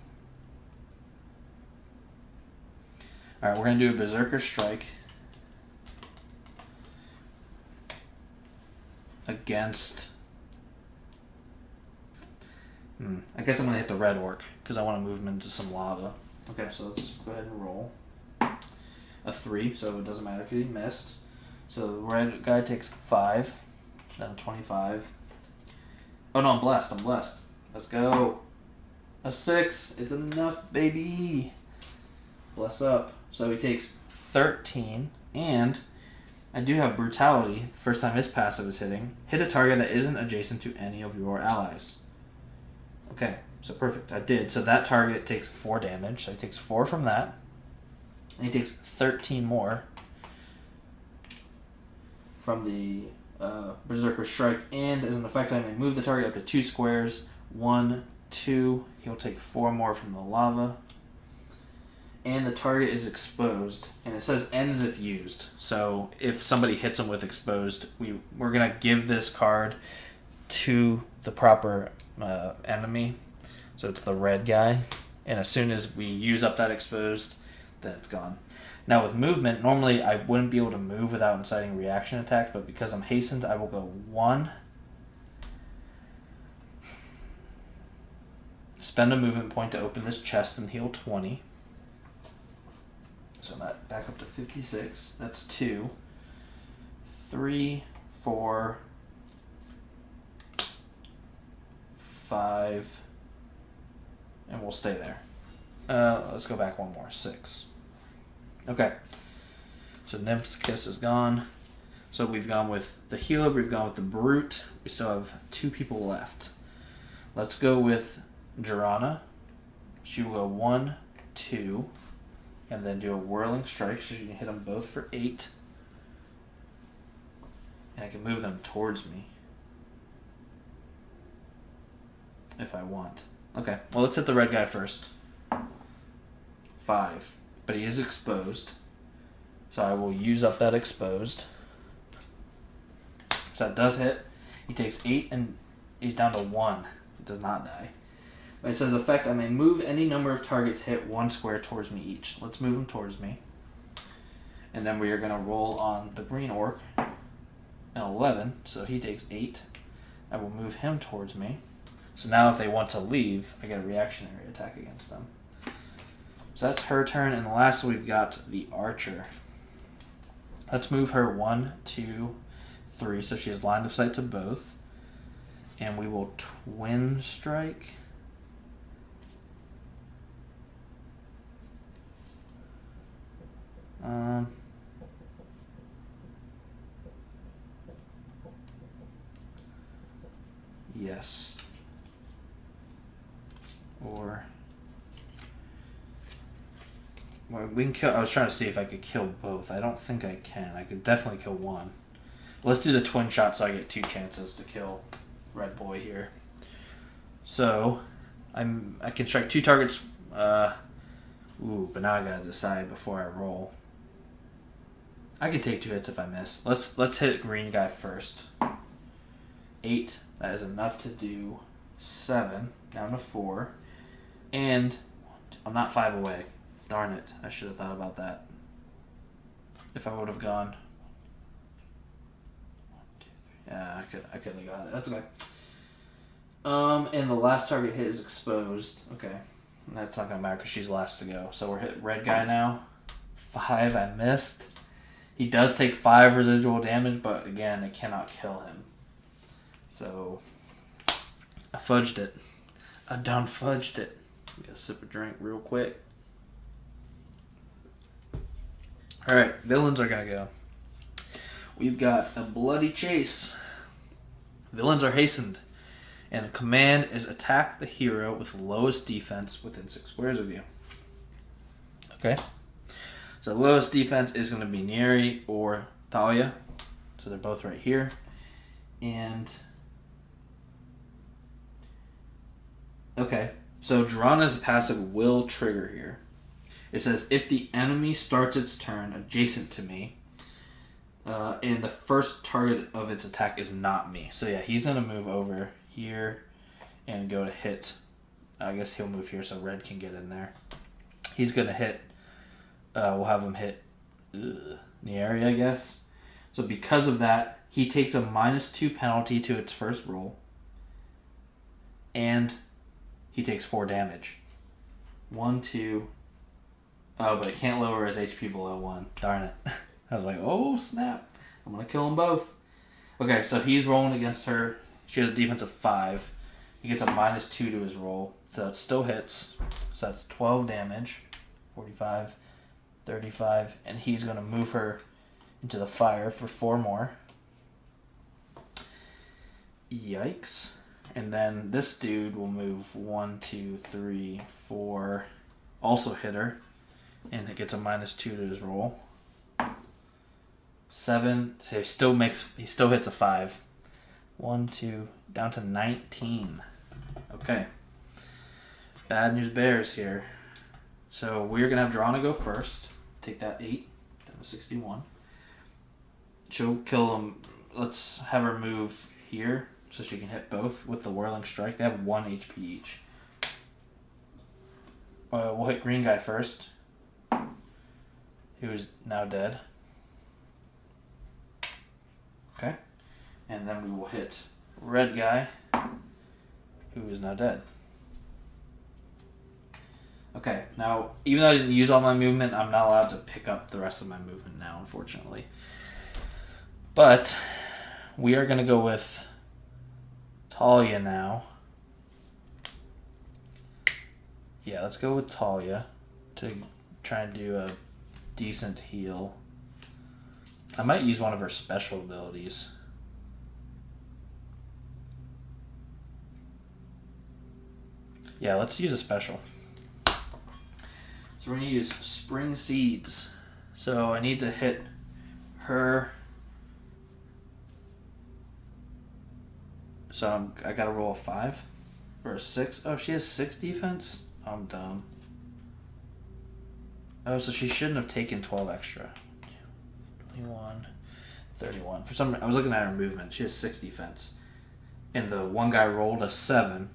Alright, we're going to do a Berserker Strike against... I guess I'm going to hit the red orc because I want to move him into some lava. Okay, so let's go ahead and roll. A 3, so it doesn't matter because he missed. So the red guy takes 5, down to 25. Oh no, I'm blessed. Let's go. A 6. It's enough, baby. Bless up. So he takes 13, and I do have brutality. First time his passive is hitting. Hit a target that isn't adjacent to any of your allies. Okay, so perfect. I did. So that target takes 4 damage. So he takes 4 from that. And he takes 13 more from the Berserker Strike. And as an effect, I may move the target up to 2 squares. 1, 2. He'll take 4 more from the lava. And the target is exposed, and it says ends if used. So if somebody hits him with exposed, we're gonna give this card to the proper enemy. So it's the red guy, and as soon as we use up that exposed, then it's gone. Now with movement, normally I wouldn't be able to move without inciting reaction attack, but because I'm hastened, I will go 1. Spend a movement point to open this chest and heal 20. So I'm back up to 56. That's 2, 3, 4, 5, and we'll stay there. Let's go back one more. 6. Okay. So Nymph's Kiss is gone. So we've gone with the healer, we've gone with the brute. We still have 2 people left. Let's go with Jirana. She will go 1, 2. And then do a whirling strike, so you can hit them both for 8. And I can move them towards me if I want. Okay, well let's hit the red guy first. 5. But he is exposed. So I will use up that exposed. So that does hit. He takes 8 and he's down to 1. He does not die. It says effect, I may move any number of targets hit 1 square towards me each. Let's move them towards me. And then we are going to roll on the green orc. An 11, so he takes 8. I will move him towards me. So now if they want to leave, I get a reactionary attack against them. So that's her turn, and lastly we've got the archer. Let's move her 1, 2, 3, so she has line of sight to both. And we will twin strike. Yes. Or well, we can kill. I was trying to see if I could kill both. I don't think I can. I could definitely kill one. Let's do the twin shot so I get 2 chances to kill Red Boy here. So I can strike 2 targets. But now I gotta decide before I roll. I can take 2 hits if I miss. Let's hit green guy first. 8. That is enough to do 7. Down to 4. And I'm not 5 away. Darn it. I should have thought about that. If I would have gone. 1, 2, 3. Yeah, I couldn't have got it. That's okay. And the last target hit is exposed. Okay. That's not gonna matter because she's last to go. So we're hit red guy now. 5. I missed. He does take 5 residual damage, but again, it cannot kill him. So I fudged it. I done fudged it. Get a sip of drink real quick. Alright, villains are gonna go. We've got a bloody chase. Villains are hastened. And the command is attack the hero with lowest defense within 6 squares of you. Okay. So lowest defense is going to be Nieri or Thalia. So they're both right here. And okay. So Jirana's passive will trigger here. It says if the enemy starts its turn adjacent to me, and the first target of its attack is not me. So yeah, he's going to move over here and go to hit. I guess he'll move here so red can get in there. He's going to hit. We'll have him hit Nieri, I guess. So because of that, he takes a -2 penalty to its first roll. And he takes 4 damage. 1, 2. Oh, but it can't lower his HP below 1. Darn it. I was like, oh, snap. I'm going to kill them both. Okay, so he's rolling against her. She has a defense of 5. He gets a -2 to his roll. So it still hits. So that's 12 damage. 45, 35. And he's going to move her into the fire for 4 more. Yikes. And then this dude will move 1, 2, 3, 4. Also hit her. And it gets a -2 to his roll. 7. So he still hits a 5. 1, 2, down to 19. Okay. Bad news bears here. So we're going to have Drana go first. Take that 8. Down to 61. She'll kill him. Let's have her move here so she can hit both with the Whirling Strike. They have 1 HP each. We'll hit green guy first. Who is now dead. Okay. And then we will hit red guy, who is now dead. Okay, now, even though I didn't use all my movement, I'm not allowed to pick up the rest of my movement now, unfortunately. But we are going to go with Talia now. Yeah, let's go with Talia to try and do a decent heal. I might use one of her special abilities. Yeah, let's use a special. So we're going to use Spring Seeds. So I need to hit her. So I got to roll a 5 or a 6. Oh, she has 6 defense? I'm dumb. Oh, so she shouldn't have taken 12 extra. 21, 31. For some reason, I was looking at her movement. She has 6 defense. And the one guy rolled a 7,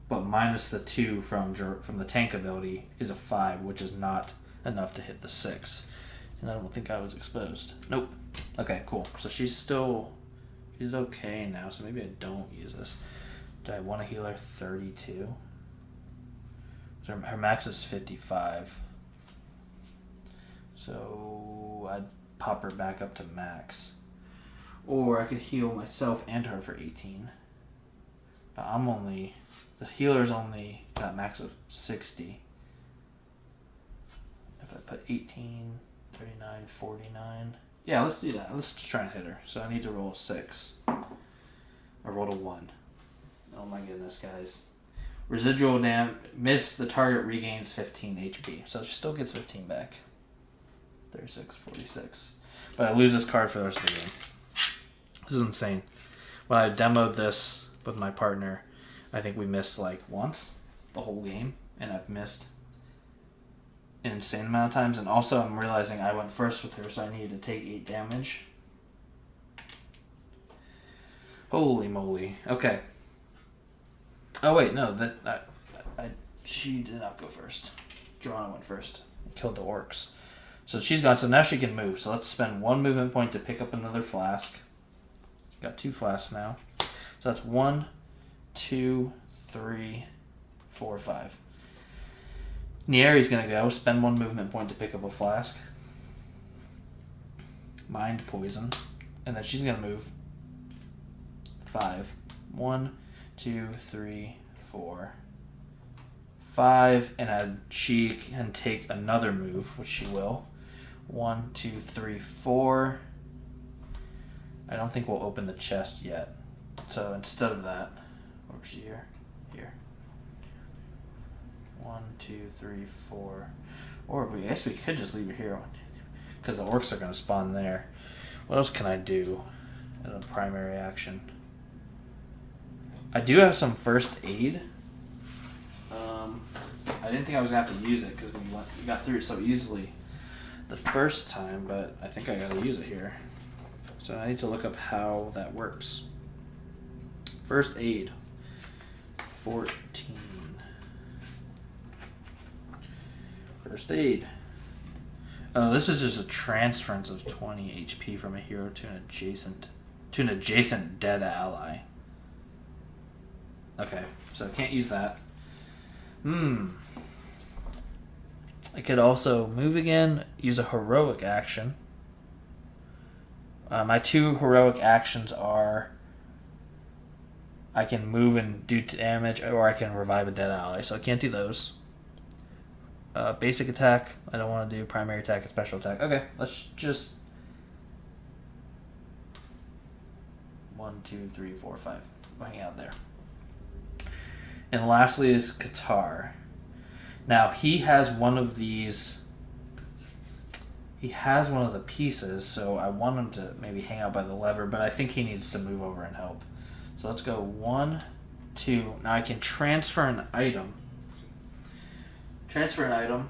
but minus the 2 from the tank ability is a 5, which is not enough to hit the 6. And I don't think I was exposed. Nope. Okay, cool. So she's okay now, so maybe I don't use this. Do I want to heal her 32? So her max is 55. So I'd pop her back up to max. Or I could heal myself and her for 18. But the healer's only got max of 60. If I put 18, 39, 49. Yeah, let's do that. Let's try and hit her. So I need to roll a 6. I rolled a 1. Oh my goodness, guys. Residual miss, the target regains 15 HP. So she still gets 15 back. 36, 46. But I lose this card for the rest of the game. This is insane. When I demoed this with my partner, I think we missed like once the whole game. And I've missed an insane amount of times. And also I'm realizing I went first with her, so I needed to take 8 damage. Holy moly. Okay. Oh wait, no, she did not go first. Joanna went first. Killed the orcs. So she's gone, so now she can move. So let's spend 1 movement point to pick up another flask. Got 2 flasks now. So that's 1, 2, 3, 4, 5. Nieri's gonna go, spend 1 movement point to pick up a flask. Mind Poison. And then she's gonna move 5. 1, 2, 3, 4, 5, and she can take another move, which she will. 1, 2, 3, 4. I don't think we'll open the chest yet. So instead of that, where's she here? Here. 1, 2, 3, 4. Or I guess we could just leave it here because the orcs are going to spawn there. What else can I do as a primary action? I do have some first aid. I didn't think I was going to have to use it because we got through it so easily the first time, but I think I got to use it here. So I need to look up how that works. First aid. 14. First aid. Oh, this is just a transference of 20 HP from a hero to an adjacent dead ally. Okay, so I can't use that. I could also move again, use a heroic action. My 2 heroic actions are I can move and do damage, or I can revive a dead ally, so I can't do those. Basic attack, I don't want to do primary attack and special attack. Okay, let's just 1, 2, 3, 4, 5. Hang out there. And lastly is Qatar. Now he has one of these. He has one of the pieces, so I want him to maybe hang out by the lever, but I think he needs to move over and help. So let's go 1, 2. Now I can transfer an item. Transfer an item.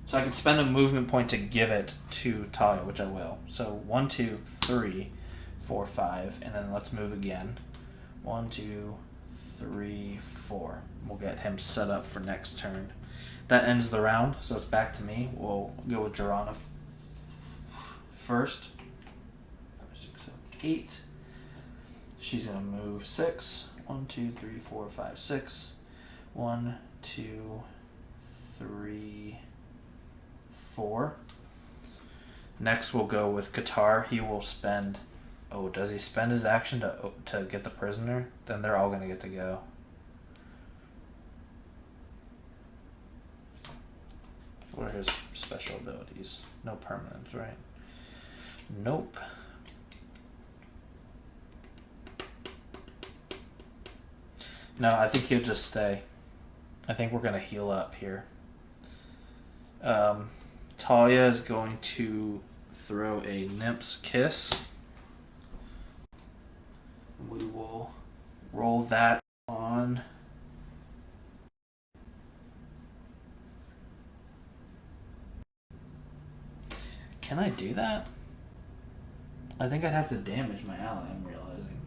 So I can spend a movement point to give it to Talia, which I will. So 1, 2, 3, 4, 5, and then let's move again. 1, 2, 3, 4. We'll get him set up for next turn. That ends the round, so it's back to me. We'll go with Jorana first. 5, 6, 7, 8. She's gonna move 6. 1, 2, 3, 4, 5, 6. 1, 2, 3, 4. Next, we'll go with Qatar. He will spend. Oh, does he spend his action to get the prisoner? Then they're all gonna get to go. What are his special abilities? No permanents, right? Nope. No, I think he'll just stay. I think we're going to heal up here. Talia is going to throw a Nymph's Kiss. We will roll that on. Can I do that? I think I'd have to damage my ally, I'm realizing.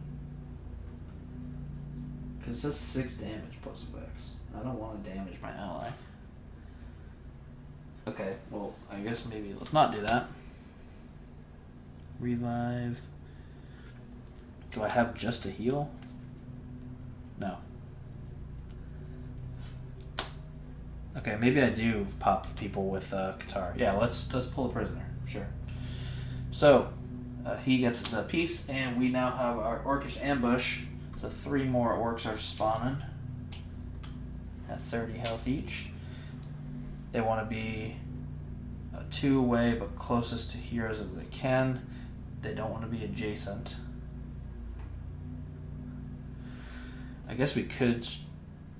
Because it says 6 damage plus Vex. I don't want to damage my ally. Okay, well, I guess maybe let's not do that. Revive. Do I have just a heal? No. Okay, maybe I do pop people with Qatar. Yeah, let's pull a prisoner. Sure. So, he gets the piece, and we now have our Orcish ambush. So 3 more orcs are spawning at 30 health each. They want to be 2 away, but closest to heroes as they can. They don't want to be adjacent. I guess we could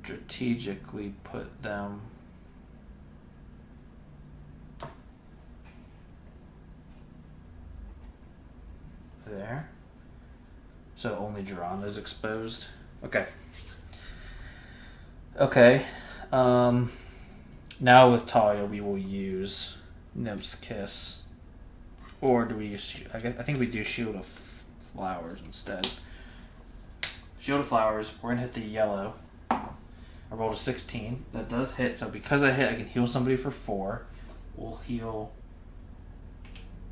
strategically put them. There. So only Jorana is exposed. Okay. Okay. Now with Talia, we will use Nymph's Kiss. Or do we use... I think we do Shield of Flowers instead. Shield of Flowers. We're going to hit the yellow. I rolled a 16. That does hit. So because I hit, I can heal somebody for 4. We'll heal...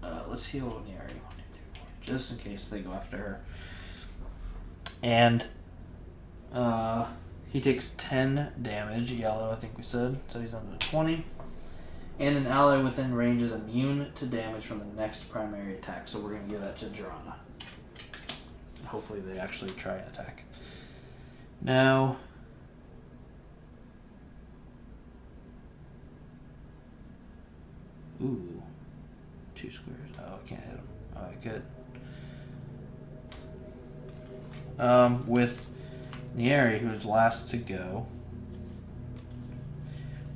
let's heal Neri. Just in case they go after her. And he takes 10 damage, yellow I think we said, so he's under 20. And an ally within range is immune to damage from the next primary attack, so we're going to give that to Jorana. Hopefully they actually try an attack. Now... Ooh. 2 squares. Oh, I can't hit him. Alright, good. With Nieri, who's last to go,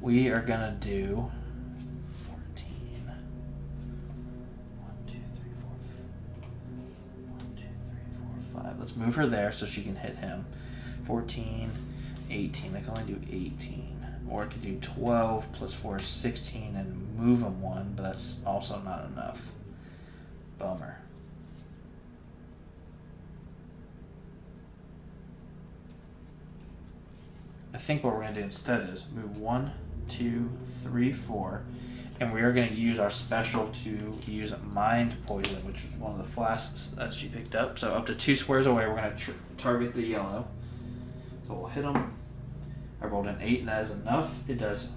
we are going to do 14. 1, 2, 3, 4, 1, 2, 3, 4, 5. Let's move her there so she can hit him. 14, 18. I can only do 18. Or I could do 12 plus 4 is 16 and move him 1, but that's also not enough. Bummer. I think what we're going to do instead is move 1, 2, 3, 4, and we are going to use our special to use Mind Poison, which is one of the flasks that she picked up. So up to 2 squares away, we're going to target the yellow. So we'll hit him. I rolled an 8, and that is enough. It does.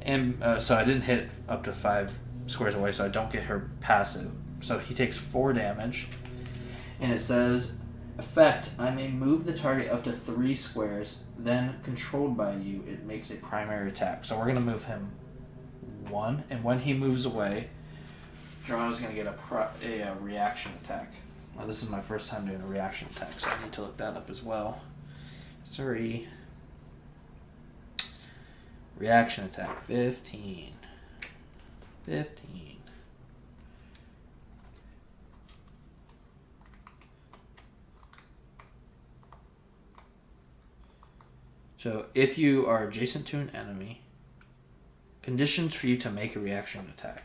And so I didn't hit up to 5 squares away, so I don't get her passive. So he takes 4 damage, and it says... Effect, I may move the target up to 3 squares, then controlled by you, it makes a primary attack. So we're going to move him 1, and when he moves away, Jorana's going to get a reaction attack. Well, this is my first time doing a reaction attack, so I need to look that up as well. Sorry. Reaction attack, 15. 15. So, if you are adjacent to an enemy, conditions for you to make a reaction attack.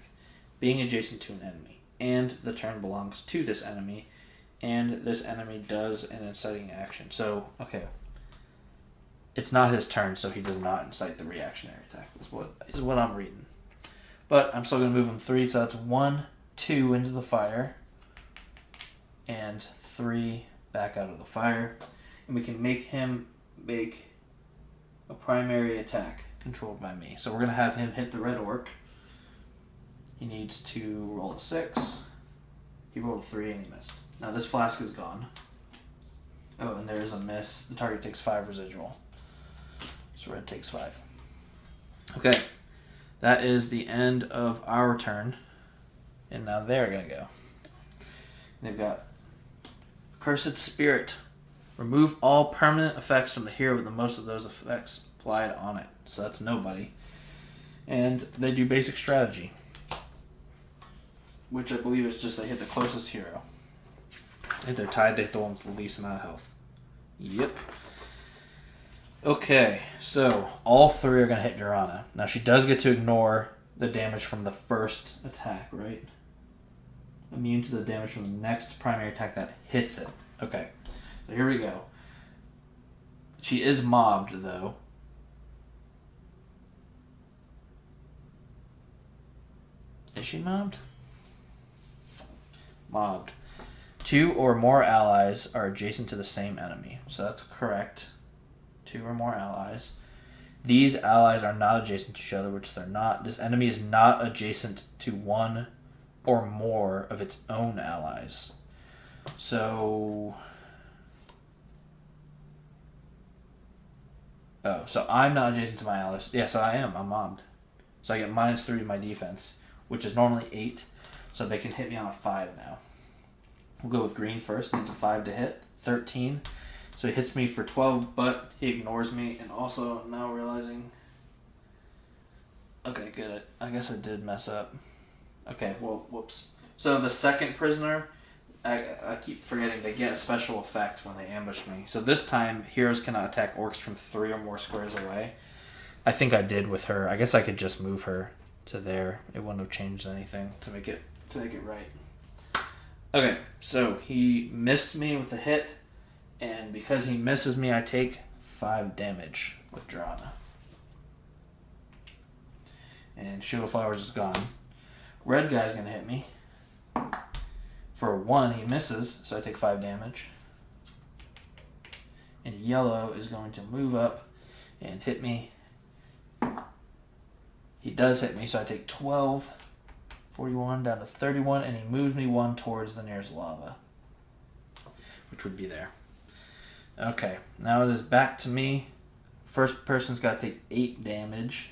Being adjacent to an enemy, and the turn belongs to this enemy, and this enemy does an inciting action. So, okay. It's not his turn, so he does not incite the reactionary attack, is what I'm reading. But I'm still going to move him 3, so that's 1, 2 into the fire, and 3 back out of the fire. And we can make him make a primary attack controlled by me. So we're going to have him hit the red orc. He needs to roll a 6. He rolled a 3 and he missed. Now this flask is gone. Oh, and there is a miss. The target takes 5 residual. So red takes 5. Okay. That is the end of our turn. And now they're going to go. They've got Cursed Spirit. Remove all permanent effects from the hero with the most of those effects applied on it. So that's nobody. And they do basic strategy, which I believe is just they hit the closest hero. If they're tied, they hit the one with the least amount of health. Yep. Okay, so all 3 are going to hit Jorana. Now she does get to ignore the damage from the first attack, right? Immune to the damage from the next primary attack that hits it. Okay, so here we go. She is mobbed, though. Is she mobbed? Mobbed. 2 or more allies are adjacent to the same enemy. So that's correct. 2 or more allies. These allies are not adjacent to each other, which they're not. This enemy is not adjacent to 1 or more of its own allies. So... Oh, so I'm not adjacent to my allies. Yeah, so I am. I'm mobbed. So I get -3 to my defense, which is normally 8. So they can hit me on a 5 now. We'll go with green first. Needs a 5 to hit. 13. So he hits me for 12, but he ignores me. And also, now realizing... Okay, good. I guess I did mess up. Okay, well, whoops. So the second prisoner, I keep forgetting they get a special effect when they ambush me. So this time, heroes cannot attack orcs from 3 or more squares away. I think I did with her. I guess I could just move her to there. It wouldn't have changed anything to make it right. Okay, so he missed me with the hit, and because he misses me, I take 5 damage with Jorana. And Shield of Flowers is gone. Red guy's gonna hit me. For 1, he misses, so I take 5 damage. And yellow is going to move up and hit me. He does hit me, so I take 12, 41 down to 31, and he moves me 1 towards the nearest lava, which would be there. Okay, now it is back to me. First person's got to take 8 damage.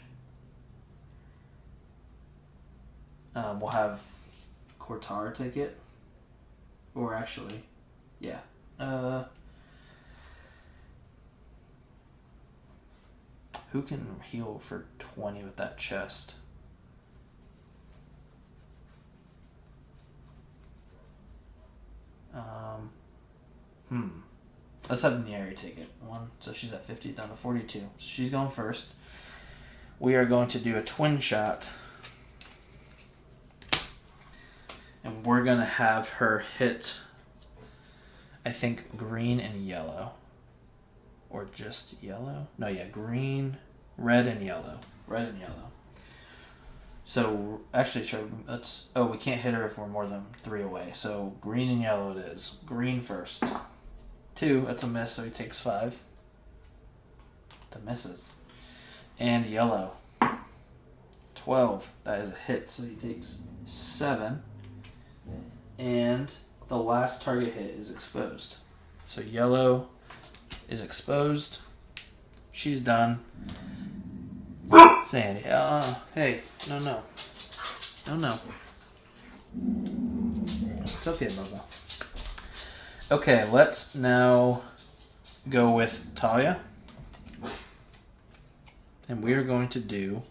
We'll have Cortar take it. Or actually, yeah. Who can heal for 20 with that chest? Let's have Nyari take it. 1, so she's at 50, down to 42. So she's going first. We are going to do a twin shot. And we're going to have her hit, I think, green and yellow. Or just yellow? No, yeah, green, red, and yellow. Red and yellow. So, actually, sure, let's... Oh, we can't hit her if we're more than 3 away. So, green and yellow it is. Green first. 2, that's a miss, so he takes 5. That misses. And yellow. 12, that is a hit, so he takes 7. And the last target hit is exposed. So yellow is exposed. She's done. Sandy. Hey. No. It's okay, Bobo. Okay, let's now go with Talia. And we are going to do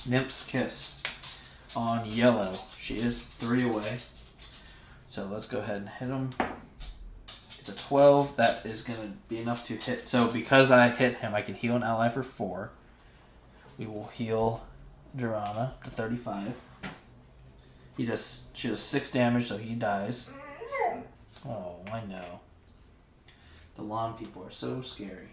Nymph's Kiss on yellow. She is 3 away. So let's go ahead and hit him. It's a 12. That is going to be enough to hit. So because I hit him, I can heal an ally for 4. We will heal Jorana to 35. She does 6 damage, so he dies. Oh, I know. The lawn people are so scary.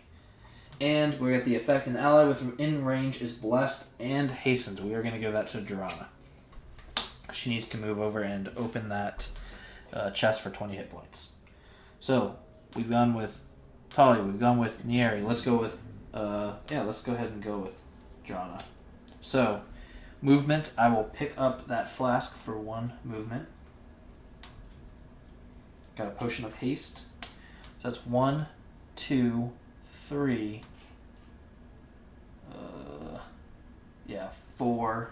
And we get the effect: an ally within range is blessed and hastened. We are going to give that to Jorana. She needs to move over and open that chest for 20 hit points. So we've gone with Talia. We've gone with Nieri. Let's go with let's go ahead and go with Jorana. So movement. I will pick up that flask for 1 movement. Got a potion of haste. So that's 1, 2, 3. 4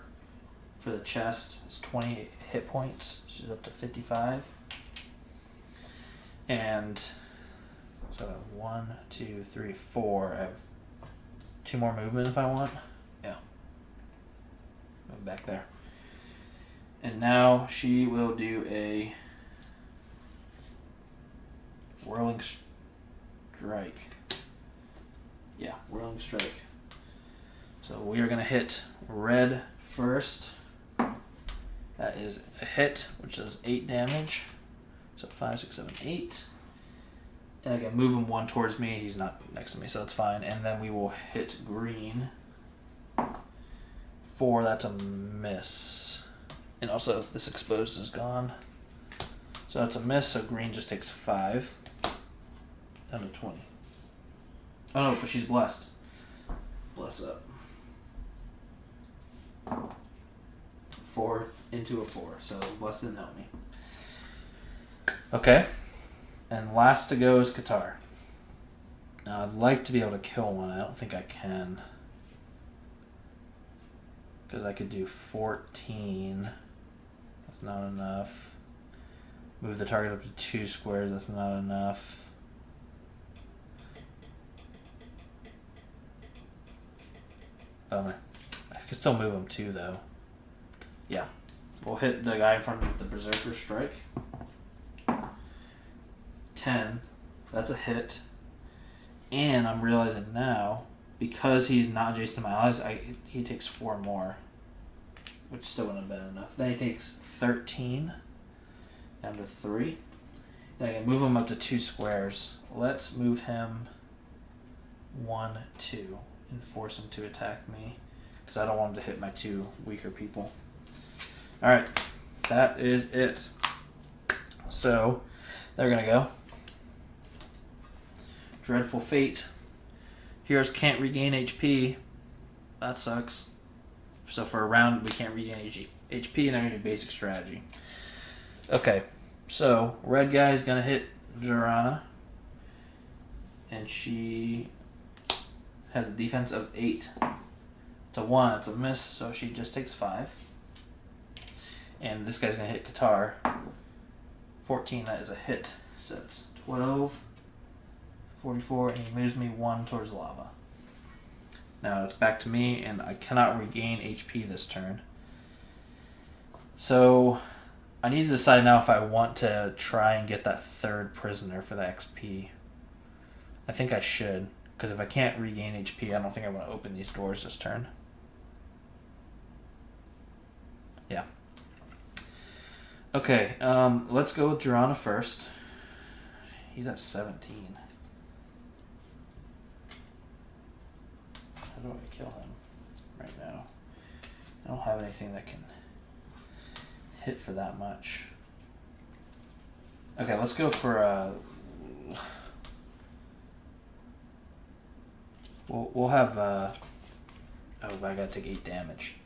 for the chest. It's 20 hit points. She's up to 55. And so 1, 2, 3, 4. I have 2 more movement if I want. Yeah. Move back there. And now she will do a whirling strike. Yeah, whirling strike. So we are going to hit red first. That is a hit, which does 8 damage. So 5, 6, 7, 8. And I can move him 1 towards me. He's not next to me, so that's fine. And then we will hit green. 4, that's a miss. And also, this exposed is gone. So that's a miss, so green just takes 5. Down to 20. Oh no, but she's blessed. Bless up. 4 into a 4, so blessed didn't help me. Okay. And last to go is Qatar. Now I'd like to be able to kill one. I don't think I can. Because I could do 14. That's not enough. Move the target up to 2 squares. That's not enough. Bummer. I can still move him too, though. Yeah. We'll hit the guy in front of me with the Berserker Strike. 10. That's a hit. And I'm realizing now, because he's not adjacent to my allies, he takes 4 more. Which still wouldn't have been enough. Then he takes 13. Down to 3. And I can move him up to 2 squares. Let's move him 1, 2. And force him to attack me. Because I don't want him to hit my 2 weaker people. Alright. That is it. So, they're going to go. Dreadful Fate. Heroes can't regain HP. That sucks. So for a round, we can't regain HP, and I'm going to do basic strategy. Okay, so red guy is going to hit Jorana. And she has a defense of 8. It's a 1, it's a miss, so she just takes 5. And this guy's going to hit Qatar. 14, that is a hit. So it's 12, 44, and he moves me 1 towards lava. Now it's back to me, and I cannot regain HP this turn. So I need to decide now if I want to try and get that 3rd prisoner for the XP. I think I should, because if I can't regain HP, I don't think I want to open these doors this turn. Yeah. Okay, let's go with Jorana first. He's at 17. How do I kill him right now? I don't have anything that can hit for that much. Okay, let's go for we'll have oh, I gotta take 8 damage.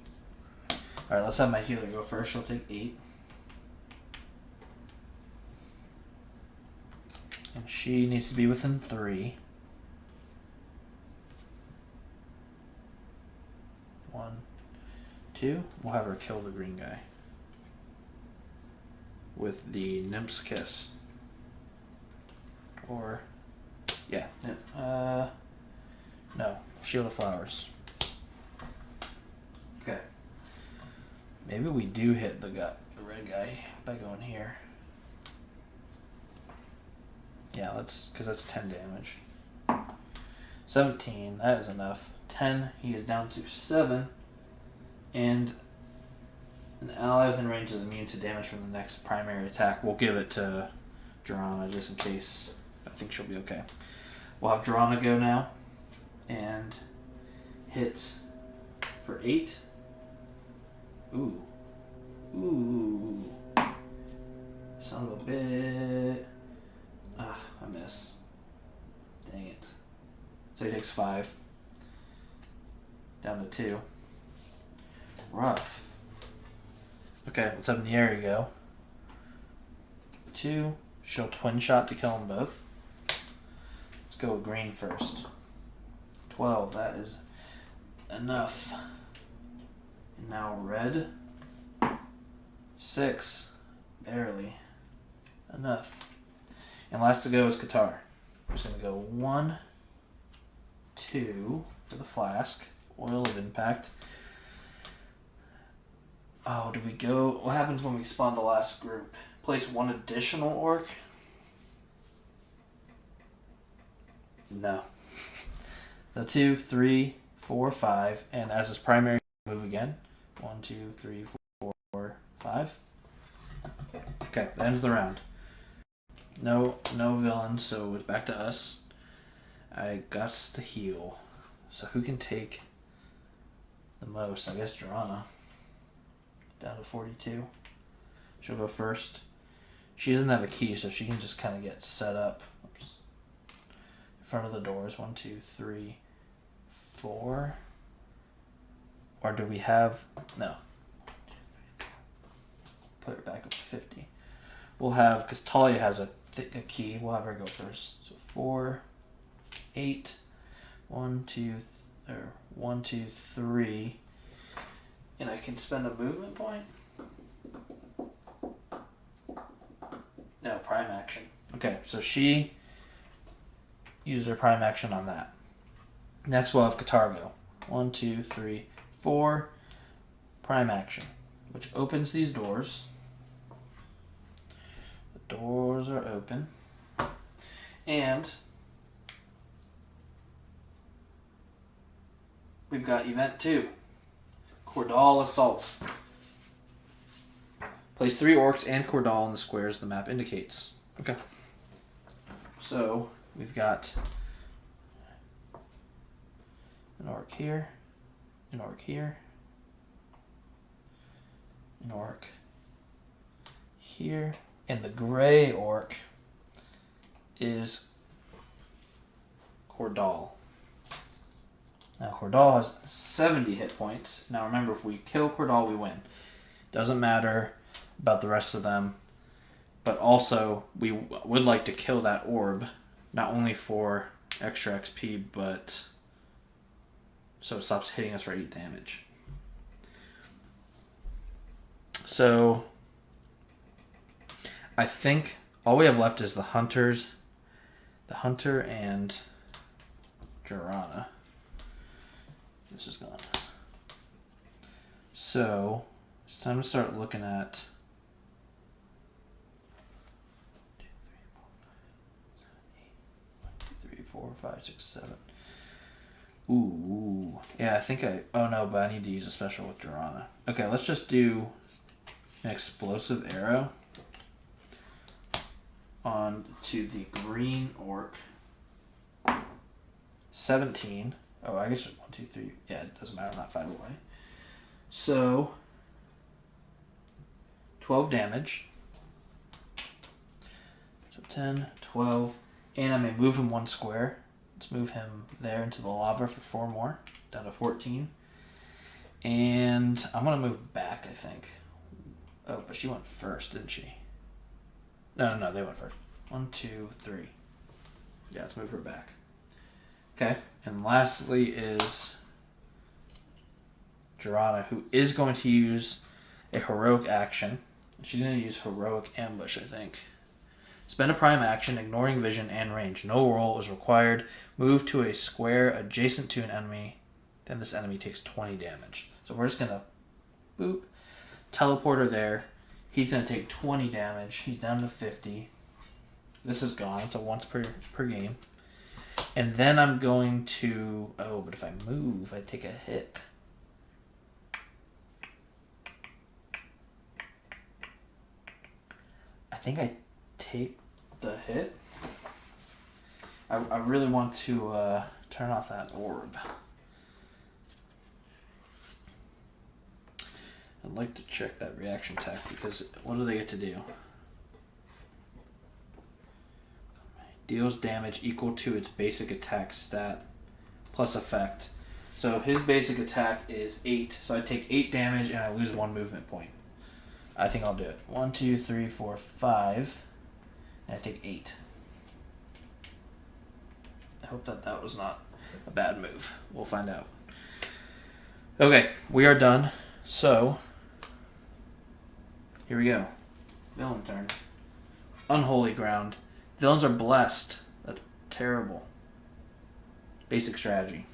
Alright, let's have my healer go first. She'll take 8. And she needs to be within 3. 1, 2. We'll have her kill the green guy with the Nymph's Kiss. Or, yeah. No. Shield of Flowers. Okay. Maybe we do hit the red guy by going here. Yeah, because that's 10 damage. 17, that is enough. 10, he is down to 7. And an ally within range is immune to damage from the next primary attack. We'll give it to Drana just in case. I think she'll be okay. We'll have Drana go now and hit for 8. Ooh. Ooh. Son of a bit. Ah, I miss. Dang it. So he takes 5. Down to 2. Rough. Okay, let's have Nieri go. 2. She'll twin shot to kill them both. Let's go with green first. 12, that is enough. And now red. 6, barely enough. And last to go is Qatar. We're just going to go 1, 2 for the flask. Oil of Impact. Oh, do we go... What happens when we spawn the last group? Place 1 additional orc? No. So 2, 3, 4, 5. And as his primary, move again. 1, 2, 3, 4, 5. Okay, that ends the round. No villains, so it's back to us. I got to heal. So who can take the most? I guess Drana. Down to 42. She'll go first. She doesn't have a key, so she can just kind of get set up. Oops. In front of the doors. 1, 2, 3, 4. Or do we have... No. Put her back up to 50. We'll have... Because Talia has a key. We'll have her go first. So 4, 8. 1, 2, 3. And I can spend a movement point? No, prime action. Okay, so she uses her prime action on that. Next we'll have Qatar go. 1, 2, 3, 4. Prime action, which opens these doors. The doors are open. And we've got event 2. Cordal Assault. Place 3 orcs and Cordal in the squares the map indicates. Okay. So, we've got an orc here, an orc here, an orc here, and the gray orc is Cordal. Now, Cordal has 70 hit points. Now, remember, if we kill Cordal, we win. Doesn't matter about the rest of them. But also, we would like to kill that orb, not only for extra XP, but so it stops hitting us for 8 damage. So, I think all we have left is the hunters, the hunter and Jorana. This is gone. So, it's time to start looking at 4, 5, 6, 7. Ooh. Yeah, I think oh no, but I need to use a special with Jorana. Okay, let's just do an explosive arrow on to the green orc. 17. Oh, I guess 1, 2, 3. Yeah, it doesn't matter. I'm not 5 away. So, 12 damage. So 10, 12. And I may move him 1 square. Let's move him there into the lava for 4 more. Down to 14. And I'm going to move back, I think. Oh, but she went first, didn't she? No, they went first. 1, 2, 3. Yeah, let's move her back. Okay, and lastly is Jorana, who is going to use a heroic action. She's going to use heroic ambush, I think. Spend a prime action, ignoring vision and range. No roll is required. Move to a square adjacent to an enemy. Then this enemy takes 20 damage. So we're just going to boop. Teleporter there. He's going to take 20 damage. He's down to 50. This is gone. It's a once per game. And then I'm going to... Oh, but if I move, I take a hit. I think I take the hit. I really want to turn off that orb. I'd like to check that reaction tech because what do they get to do? Deals damage equal to its basic attack stat plus effect. So his basic attack is 8. So I take 8 damage and I lose 1 movement point. I think I'll do it. 1, 2, 3, 4, 5. And I take 8. I hope that was not a bad move. We'll find out. Okay, we are done. So, here we go. Villain turn. Unholy Ground. Villains are blessed. That's terrible. Basic strategy.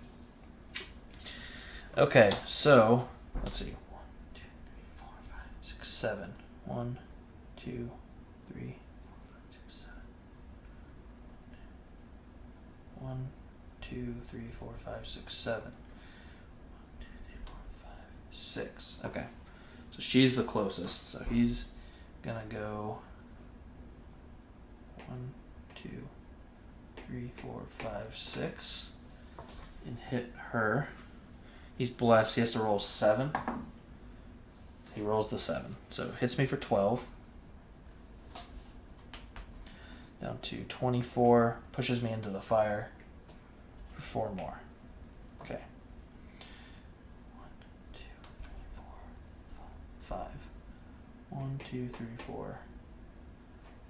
Okay, so, let's see. 1, 2, 3, 4, 5, 6, 7. 1, 2, 3, 4, 5, 6, 7. 1, 2, 3, 4, 5, 6, 7. 1, 2, 3, 4, 5, 6. Okay. So she's the closest. So he's gonna go 1, 2, 3, 4, 5, 6. And hit her. He's blessed. He has to roll 7. He rolls the 7. So hits me for 12. Down to 24. Pushes me into the fire for 4 more. Okay. 1, 2, 3, 4, 5. 1, 2, 3, 4,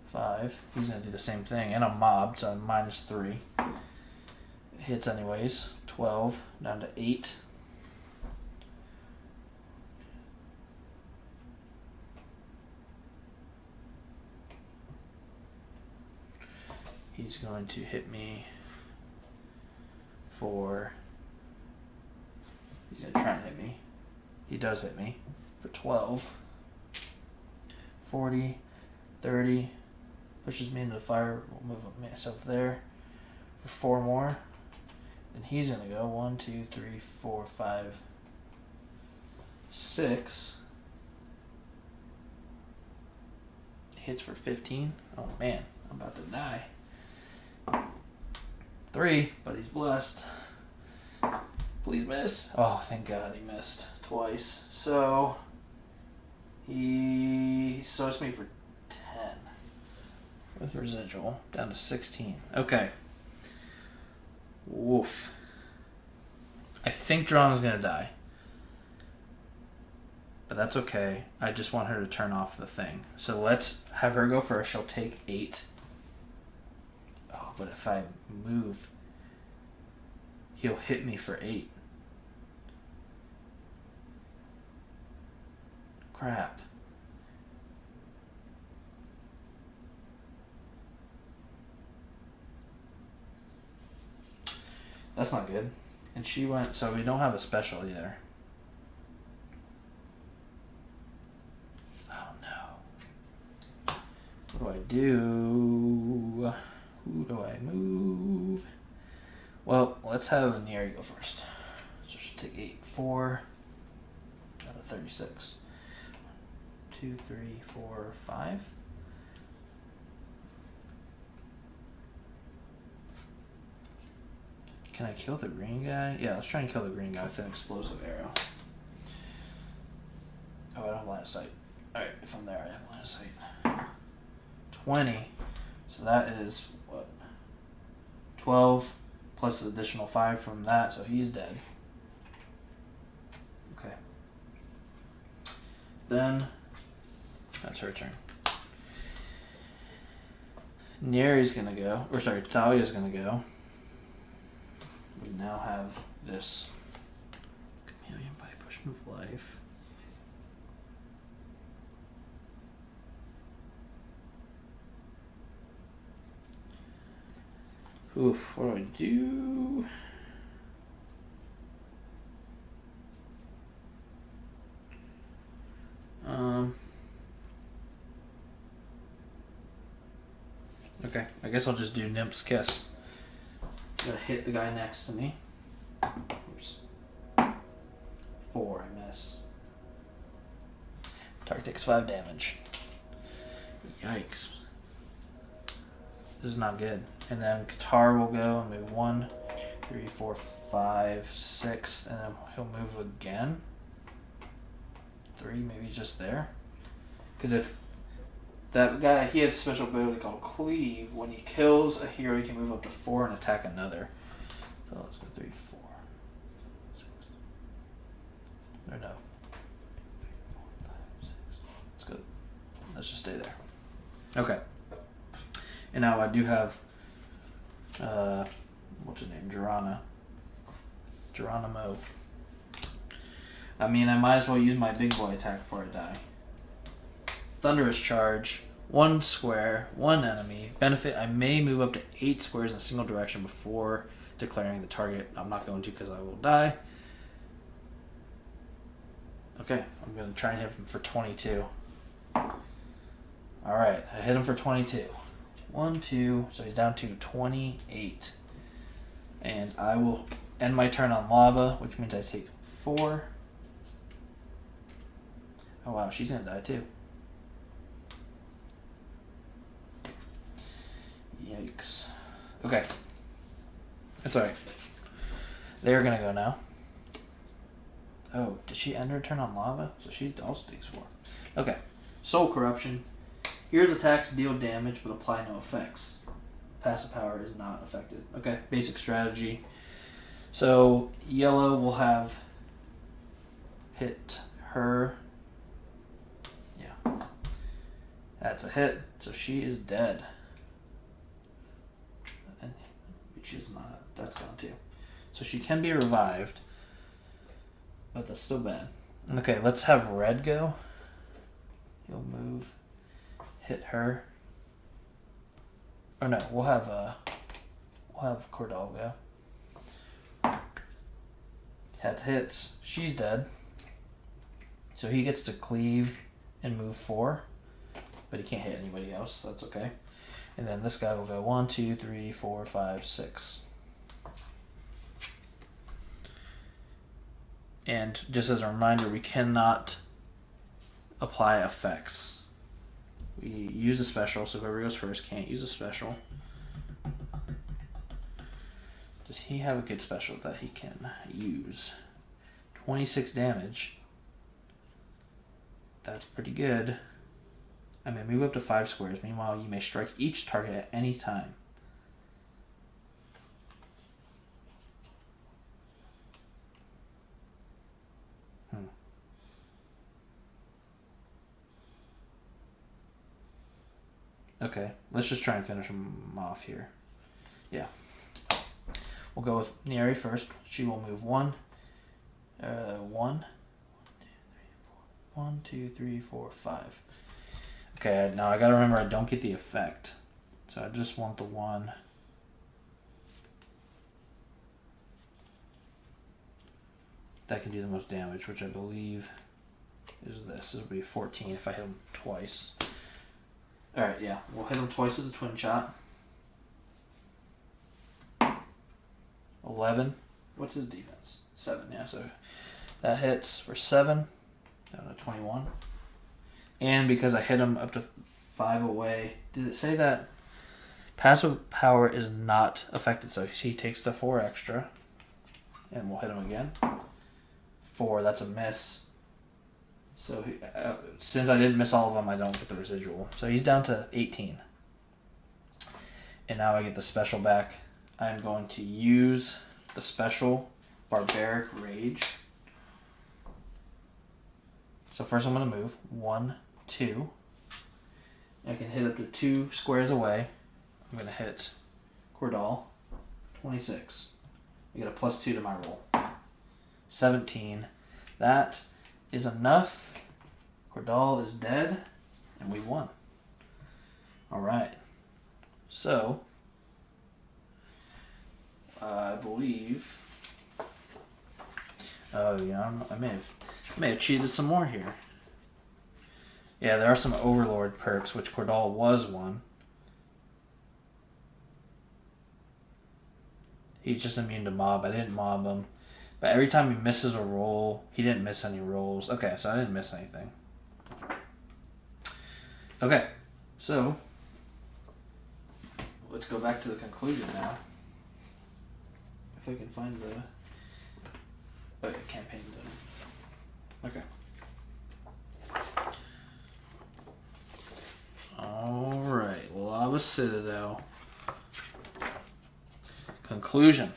5. He's going to do the same thing. And I'm mobbed, so I'm -3. It hits anyways. 12. Down to 8. He's going to hit me for... He's going to try and hit me. He does hit me for 12. 40, 30. Pushes me into the fire. We'll move myself there for 4 more. And he's going to go 1, 2, 3, 4, 5, 6. Hits for 15. Oh man, I'm about to die. 3, but he's blessed. Please miss. Oh, thank God he missed twice. So he starts me for 10 with residual down to 16. Okay. Woof. I think Drawn is gonna die, but that's okay. I just want her to turn off the thing. So let's have her go first. She'll take 8. Oh, but if I move, he'll hit me for 8. Crap. That's not good. And she went, so we don't have a special either. Oh no. What do I do? Who do I move? Well, let's have Neri go first. So she'll take 8, 4 out of 36. 1, 2, 3, 4, 5. Can I kill the green guy? Yeah, let's try and kill the green guy with an explosive arrow. Oh, I don't have line of sight. Alright, if I'm there, I have line of sight. 20. So that is, what? 12 plus an additional 5 from that, so he's dead. Okay. Then, that's her turn. Neri's gonna go, or sorry, Thalia's gonna go. We now have this chameleon by push move life. Oof, what do I do? Okay, I guess I'll just do Nymph's Kiss. Gotta hit the guy next to me. Oops. 4, I miss. Target takes 5 damage. Yikes. This is not good. And then Guitar will go and move 1, 3, 4, 5, 6, and then he'll move again. 3, maybe just there. Because if that guy, he has a special ability called Cleave. When he kills a hero, he can move up to 4 and attack another. So let's go 3, 4, 6. Or no. 3, 4, 5, 6. Let's go. Let's just stay there. Okay. And now I do have, what's her name? Geronimo. I mean, I might as well use my big boy attack before I die. Thunderous Charge. 1 square, 1 enemy. Benefit, I may move up to 8 squares in a single direction before declaring the target. I'm not going to because I will die. Okay, I'm going to try and hit him for 22. Alright, I hit him for 22. 1, 2, so he's down to 28. And I will end my turn on lava, which means I take 4. Oh wow, she's going to die too. Yikes. Okay. That's alright. They're gonna go now. Oh, did she end her turn on lava? So she also takes 4. Okay. Soul Corruption. Here's attacks deal damage but apply no effects. Passive power is not affected. Okay, basic strategy. So yellow will have hit her. Yeah. That's a hit. So she is dead. She's not. That's gone too. So she can be revived, but that's still bad. Okay, let's have red go. He'll move, hit her. Or no, we'll have Cordell go. That hits. She's dead. So he gets to cleave and move 4, but he can't hit anybody else. So that's okay. And then this guy will go 1, 2, 3, 4, 5, 6. And just as a reminder, we cannot apply effects. We use a special, so whoever goes first can't use a special. Does he have a good special that he can use? 26 damage. That's pretty good. I may move up to 5 squares. Meanwhile, you may strike each target at any time. Okay, let's just try and finish him off here. Yeah. We'll go with Nieri first. She will move 1. 1, 2, 3, 4, 5. Okay, now I gotta remember I don't get the effect. So I just want the 1. That can do the most damage, which I believe is this. This will be 14 if I hit him twice. Alright, yeah. We'll hit him twice with the twin shot. 11. What's his defense? 7, yeah. So that hits for 7. Down to 21. And because I hit him up to 5 away, did it say that passive power is not affected? So he takes the 4 extra. And we'll hit him again. 4, that's a miss. So since I didn't miss all of them, I don't get the residual. So he's down to 18. And now I get the special back. I'm going to use the special Barbaric Rage. So first I'm going to move 1, 2. I can hit up to 2 squares away. I'm going to hit Cordell. 26. I get a +2 to my roll. 17. That is enough. Cordell is dead, and we've won. Alright. So, I believe. Oh yeah, I don't know. I may have cheated some more here. Yeah, there are some Overlord perks, which Cordal was one. He's just immune to mob. I didn't mob him. But every time he misses a roll, he didn't miss any rolls. Okay, so I didn't miss anything. Okay, so let's go back to the conclusion now. If I can find the... Oh yeah, campaign done. Okay. Alright, Lava Citadel. Conclusion.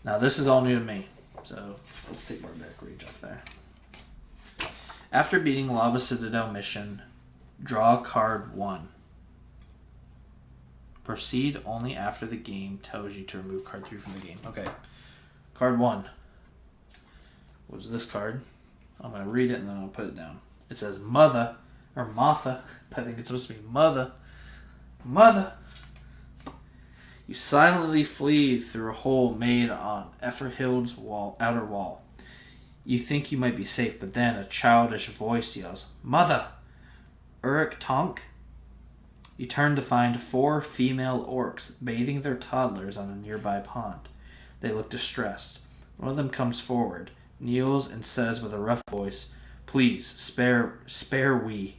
Now this is all new to me, so let's take Barbaric Rage off there. After beating Lava Citadel mission, draw card 1. Proceed only after the game tells you to remove card 3 from the game. Okay, card 1 was this card. I'm going to read it and then I'll put it down. It says Mother, or Martha. I think it's supposed to be Mother. Mother! You silently flee through a hole made on Efferhild's outer wall. You think you might be safe, but then a childish voice yells, Mother! Uruk Tonk? You turn to find 4 female orcs bathing their toddlers on a nearby pond. They look distressed. One of them comes forward, kneels, and says with a rough voice, Please, spare we.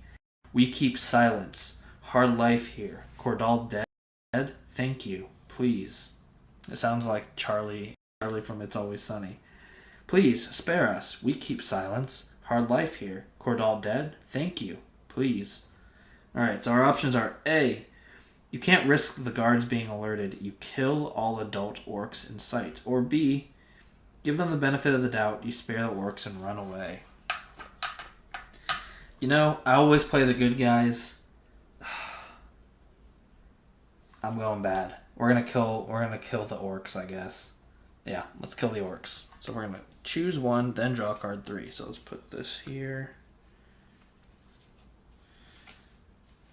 We keep silence. Hard life here. Cordal dead? Thank you. Please. It sounds like Charlie from It's Always Sunny. Please, spare us. We keep silence. Hard life here. Cordal dead? Thank you. Please. Alright, so our options are A. You can't risk the guards being alerted. You kill all adult orcs in sight. Or B. Give them the benefit of the doubt. You spare the orcs and run away. You know, I always play the good guys. I'm going bad. We're gonna kill the orcs, I guess. Yeah, let's kill the orcs. So we're gonna choose one, then draw card 3. So let's put this here.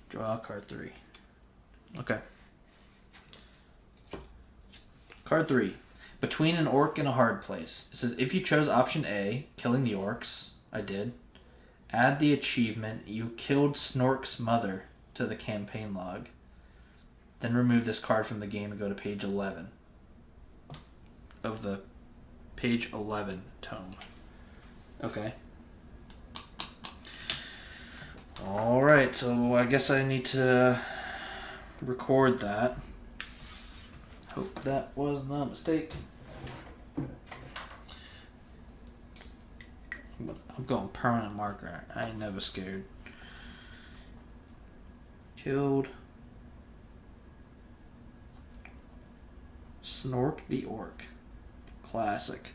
Draw card 3. Okay. Card 3. Between an orc and a hard place. It says if you chose option A, killing the orcs, I did. Add the achievement, you killed Snork's mother, to the campaign log. Then remove this card from the game and go to page 11 of the page 11 tome. Okay. Alright, so I guess I need to record that. Hope that was not a mistake. I'm going permanent marker. I ain't never scared. Killed Snork the Orc. Classic.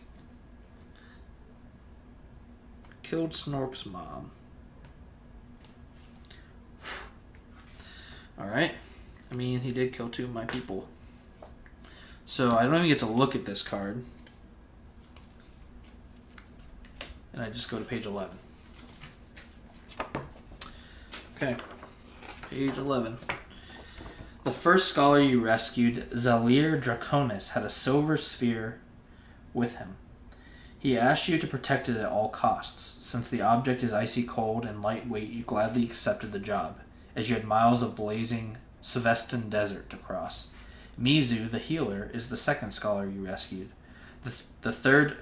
Killed Snork's mom. Alright. I mean, he did kill 2 of my people. So I don't even get to look at this card. And I just go to page 11. Okay. Page 11. The first scholar you rescued, Zalir Draconis, had a silver sphere with him. He asked you to protect it at all costs. Since the object is icy cold and lightweight, you gladly accepted the job, as you had miles of blazing Sevestan desert to cross. Mizu, the healer, is the second scholar you rescued. The third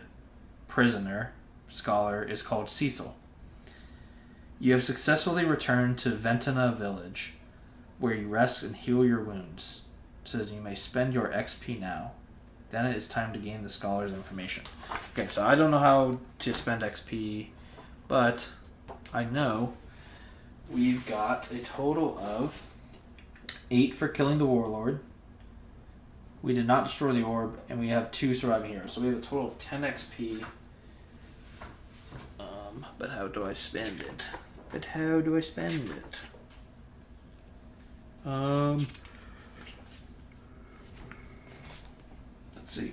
prisoner scholar is called Cecil. You have successfully returned to Ventana village, where you rest and heal your wounds. It says you may spend your XP now. Then it is time to gain the scholar's information. Okay, so I don't know how to spend XP, but I know we've got a total of 8 for killing the warlord. We did not destroy the orb, and we have 2 surviving heroes. So we have a total of 10 XP. But how do I spend it? Let's see.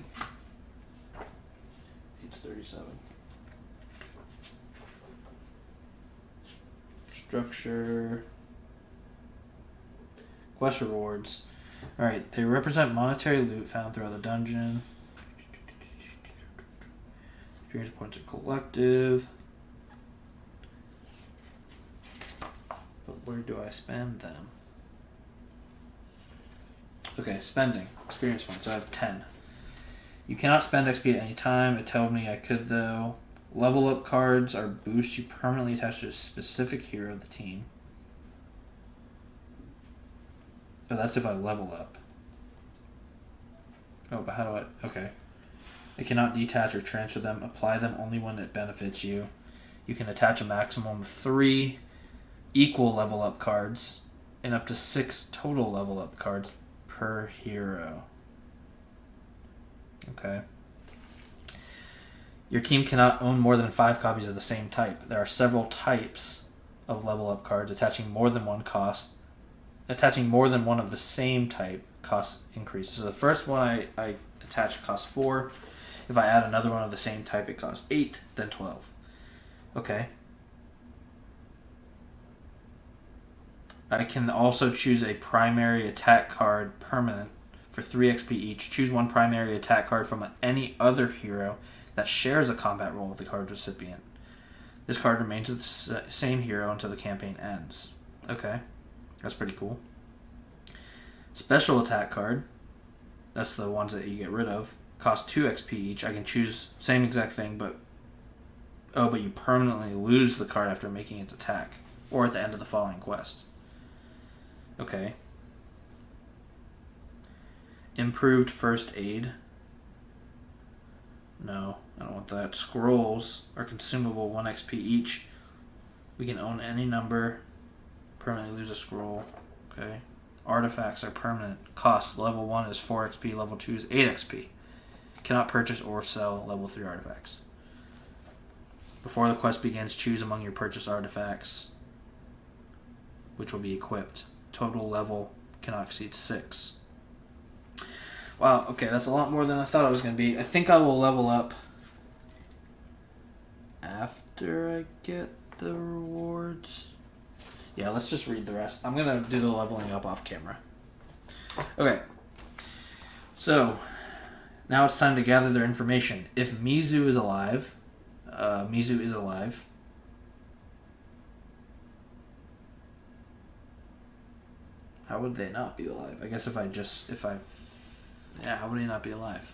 It's 37. Structure. Quest rewards. Alright, they represent monetary loot found throughout the dungeon. Experience points are collective. But where do I spend them? Okay, spending. Experience points. I have 10. You cannot spend XP at any time. It told me I could, though. Level up cards are boosts you permanently attach to a specific hero of the team. Oh, that's if I level up. Oh, but how do I... Okay. I cannot detach or transfer them. Apply them only when it benefits you. You can attach a maximum of 3 equal level up cards and up to 6 total level up cards per hero. Okay. Your team cannot own more than 5 copies of the same type. There are several types of level up cards. Attaching more than one of the same type cost increases. So the first one I attach costs 4. If I add another one of the same type, it costs 8, then 12. Okay. I can also choose a primary attack card permanent for 3 XP each. Choose one primary attack card from any other hero that shares a combat role with the card recipient. This card remains with the same hero until the campaign ends. Okay. That's pretty cool. Special attack card. That's the ones that you get rid of. Cost 2 XP each. I can choose same exact thing, but you permanently lose the card after making its attack, or at the end of the following quest. Okay. Improved first aid. No, I don't want that. Scrolls are consumable, 1 XP each. We can own any number. Permanently lose a scroll. Okay. Artifacts are permanent. Cost level 1 is 4 XP, level 2 is 8 XP. Cannot purchase or sell level 3 artifacts. Before the quest begins, choose among your purchased artifacts which will be equipped. Total level cannot exceed 6. Wow, okay, that's a lot more than I thought it was going to be. I think I will level up after I get the rewards. Yeah, let's just read the rest. I'm going to do the leveling up off camera. Okay. So, now it's time to gather their information. If Mizu is alive, how would they not be alive? I guess how would he not be alive?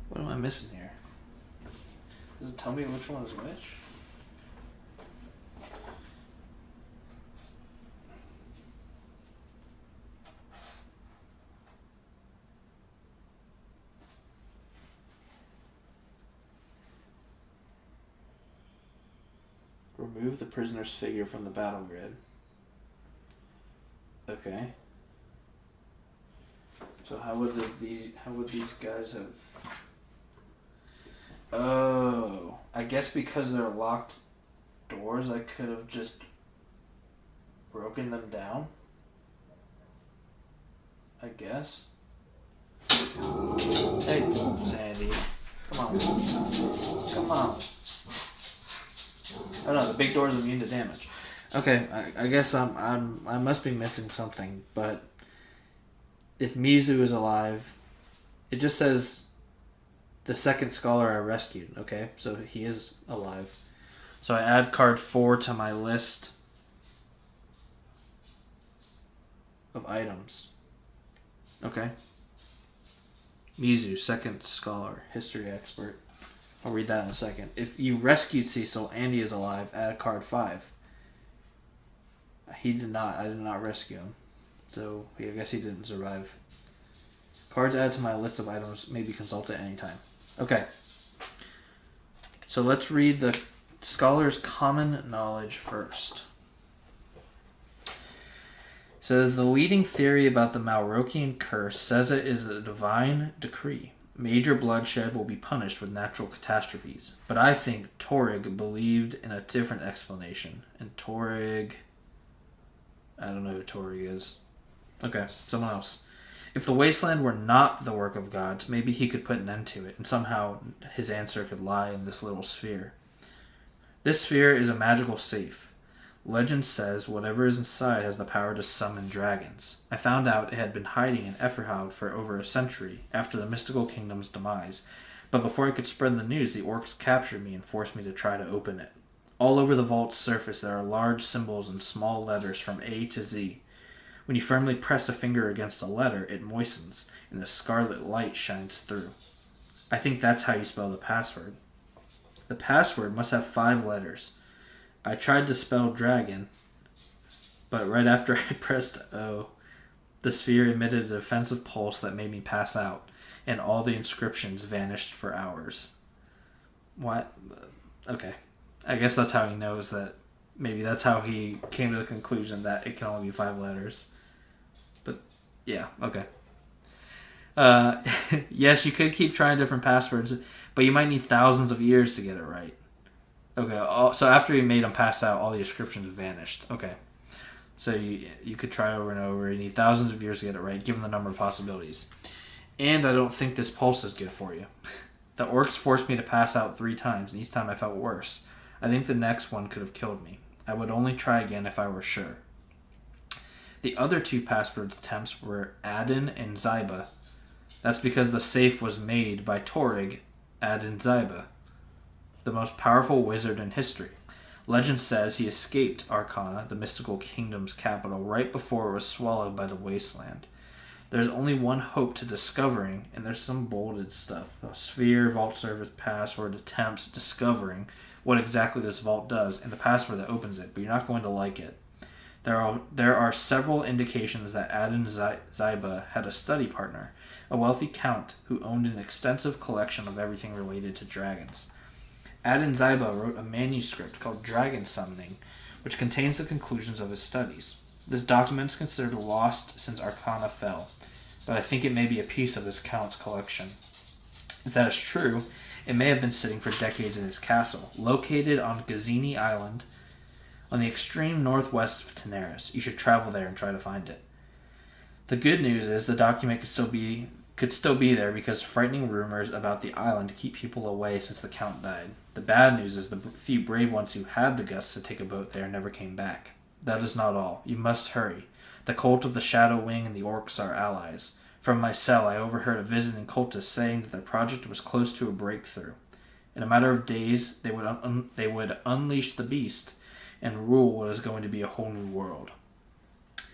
What am I missing here? Does it tell me which one is which? Remove the prisoner's figure from the battle grid. Okay. So how would these guys have... Oh, I guess because they're locked doors, I could have just broken them down. I guess. Hey, Sandy. Come on. Oh no, the big door is immune to damage. Okay, I guess I must be missing something, but if Mizu is alive, it just says the second scholar I rescued. Okay, so he is alive. So I add card 4 to my list of items. Okay. Mizu, second scholar, history expert. I'll read that in a second. If you rescued Cecil and he is alive, add card 5. He did not. I did not rescue him. So I guess he didn't survive. Cards added to my list of items may be consulted at any time. Okay. So let's read the scholar's common knowledge first. It says the leading theory about the Malrokian curse says it is a divine decree. Major bloodshed will be punished with natural catastrophes. But I think Torig believed in a different explanation. And Torig... I don't know who Torig is. Okay, someone else. If the wasteland were not the work of gods, maybe he could put an end to it, and somehow his answer could lie in this little sphere. This sphere is a magical safe. Legend says whatever is inside has the power to summon dragons. I found out it had been hiding in Efferhoud for over a century after the mystical kingdom's demise, but before I could spread the news, the orcs captured me and forced me to try to open it. All over the vault's surface there are large symbols and small letters from A to Z. When you firmly press a finger against a letter, it moistens, and a scarlet light shines through. I think that's how you spell the password. The password must have 5 letters. I tried to spell dragon, but right after I pressed O, the sphere emitted a defensive pulse that made me pass out, and all the inscriptions vanished for hours. What? Okay. I guess that's how he knows that. Maybe that's how he came to the conclusion that it can only be 5 letters. But, yeah, okay. Yes, you could keep trying different passwords, but you might need thousands of years to get it right. Okay, so after he made him pass out, all the inscriptions vanished. Okay. So you could try over and over. You need thousands of years to get it right, given the number of possibilities. And I don't think this pulse is good for you. The orcs forced me to pass out 3 times, and each time I felt worse. I think the next one could have killed me. I would only try again if I were sure. The other 2 password attempts were Adin and Zyba. That's because the safe was made by Torig Adin Zyba, the most powerful wizard in history. Legend says he escaped Arcana, the mystical kingdom's capital, right before it was swallowed by the wasteland. There's only one hope to discovering, and there's some bolded stuff. A sphere, vault service, password, attempts, discovering what exactly this vault does, and the password that opens it, but you're not going to like it. There are several indications that Adin Zyba had a study partner, a wealthy count who owned an extensive collection of everything related to dragons. Adin Zyba wrote a manuscript called Dragon Summoning, which contains the conclusions of his studies. This document is considered lost since Arcana fell, but I think it may be a piece of this count's collection. If that is true, it may have been sitting for decades in his castle, located on Gazini Island, on the extreme northwest of Tenaris. You should travel there and try to find it. The good news is the document could still be there because frightening rumors about the island keep people away since the Count died. The bad news is the few brave ones who had the guts to take a boat there never came back. That is not all. You must hurry. The cult of the Shadow Wing and the orcs are allies. From my cell, I overheard a visiting cultist saying that their project was close to a breakthrough. In a matter of days, they would unleash the beast and rule what is going to be a whole new world. It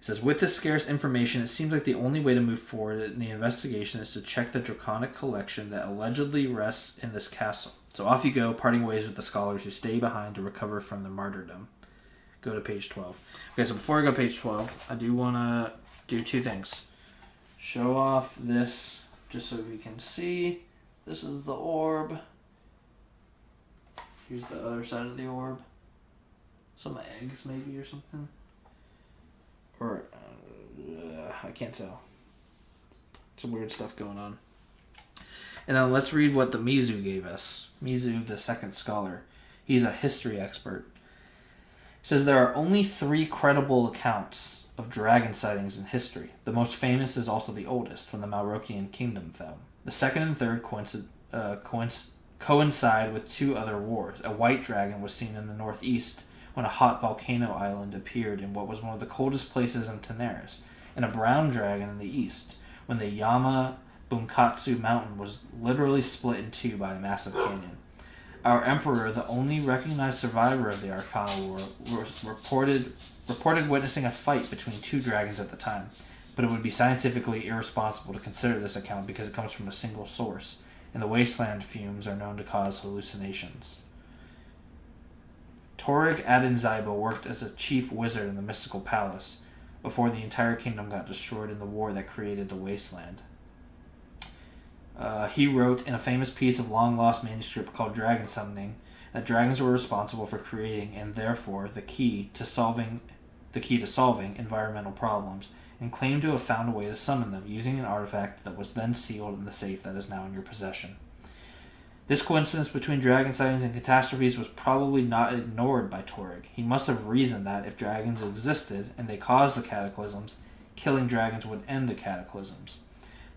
says, with this scarce information, it seems like the only way to move forward in the investigation is to check the draconic collection that allegedly rests in this castle. So off you go, parting ways with the scholars who stay behind to recover from their martyrdom. Go to page 12. Okay, so before I go to page 12, I do want to do 2 things. Show off this, just so we can see. This is the orb. Here's the other side of the orb. Some eggs, maybe, or something. Or, I can't tell. Some weird stuff going on. And then let's read what the Mizu gave us. Mizu, the second scholar. He's a history expert. He says there are only 3 credible accounts of dragon sightings in history. The most famous is also the oldest, when the Malrokian kingdom fell. The second and third coincide with 2 other wars. A white dragon was seen in the northeast when a hot volcano island appeared in what was one of the coldest places in Tenaris, and a brown dragon in the east, when the Yama Bunkatsu mountain was literally split in 2 by a massive canyon. Our emperor, the only recognized survivor of the Arcana War, was reported witnessing a fight between 2 dragons at the time, but it would be scientifically irresponsible to consider this account because it comes from a single source, and the wasteland fumes are known to cause hallucinations. Torig Adin Zyba worked as a chief wizard in the mystical palace before the entire kingdom got destroyed in the war that created the wasteland. He wrote in a famous piece of long-lost manuscript called Dragon Summoning that dragons were responsible for creating and therefore the key to solving environmental problems, and claimed to have found a way to summon them using an artifact that was then sealed in the safe that is now in your possession. This coincidence between dragon sightings and catastrophes was probably not ignored by Torig. He must have reasoned that if dragons existed and they caused the cataclysms, killing dragons would end the cataclysms.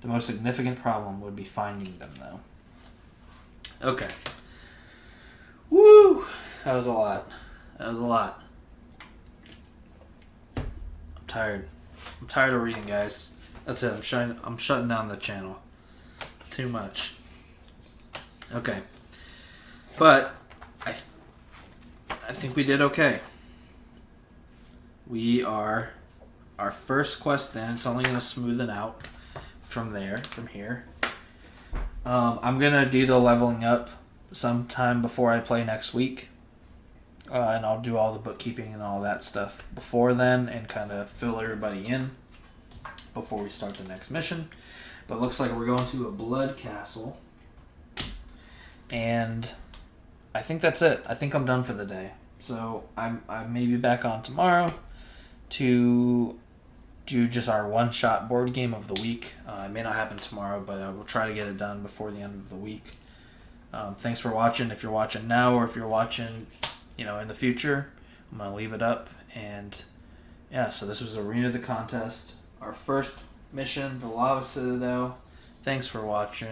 The most significant problem would be finding them, though. Okay. Woo! That was a lot. I'm tired. I'm tired of reading, guys. That's it. I'm shutting down the channel. Too much. Okay. But I think we did okay. We are our first quest in. It's only going to smoothen out from here. I'm going to do the leveling up sometime before I play next week. And I'll do all the bookkeeping and all that stuff before then and kind of fill everybody in before we start the next mission. But it looks like we're going to a blood castle. And I think that's it. I think I'm done for the day. So I may be back on tomorrow to do just our one-shot board game of the week. It may not happen tomorrow, but I will try to get it done before the end of the week. Thanks for watching. If you're watching now or if you're watching, in the future, I'm going to leave it up. And yeah, so this was Arena of the Contest. Our first mission, the Lava Citadel. Thanks for watching.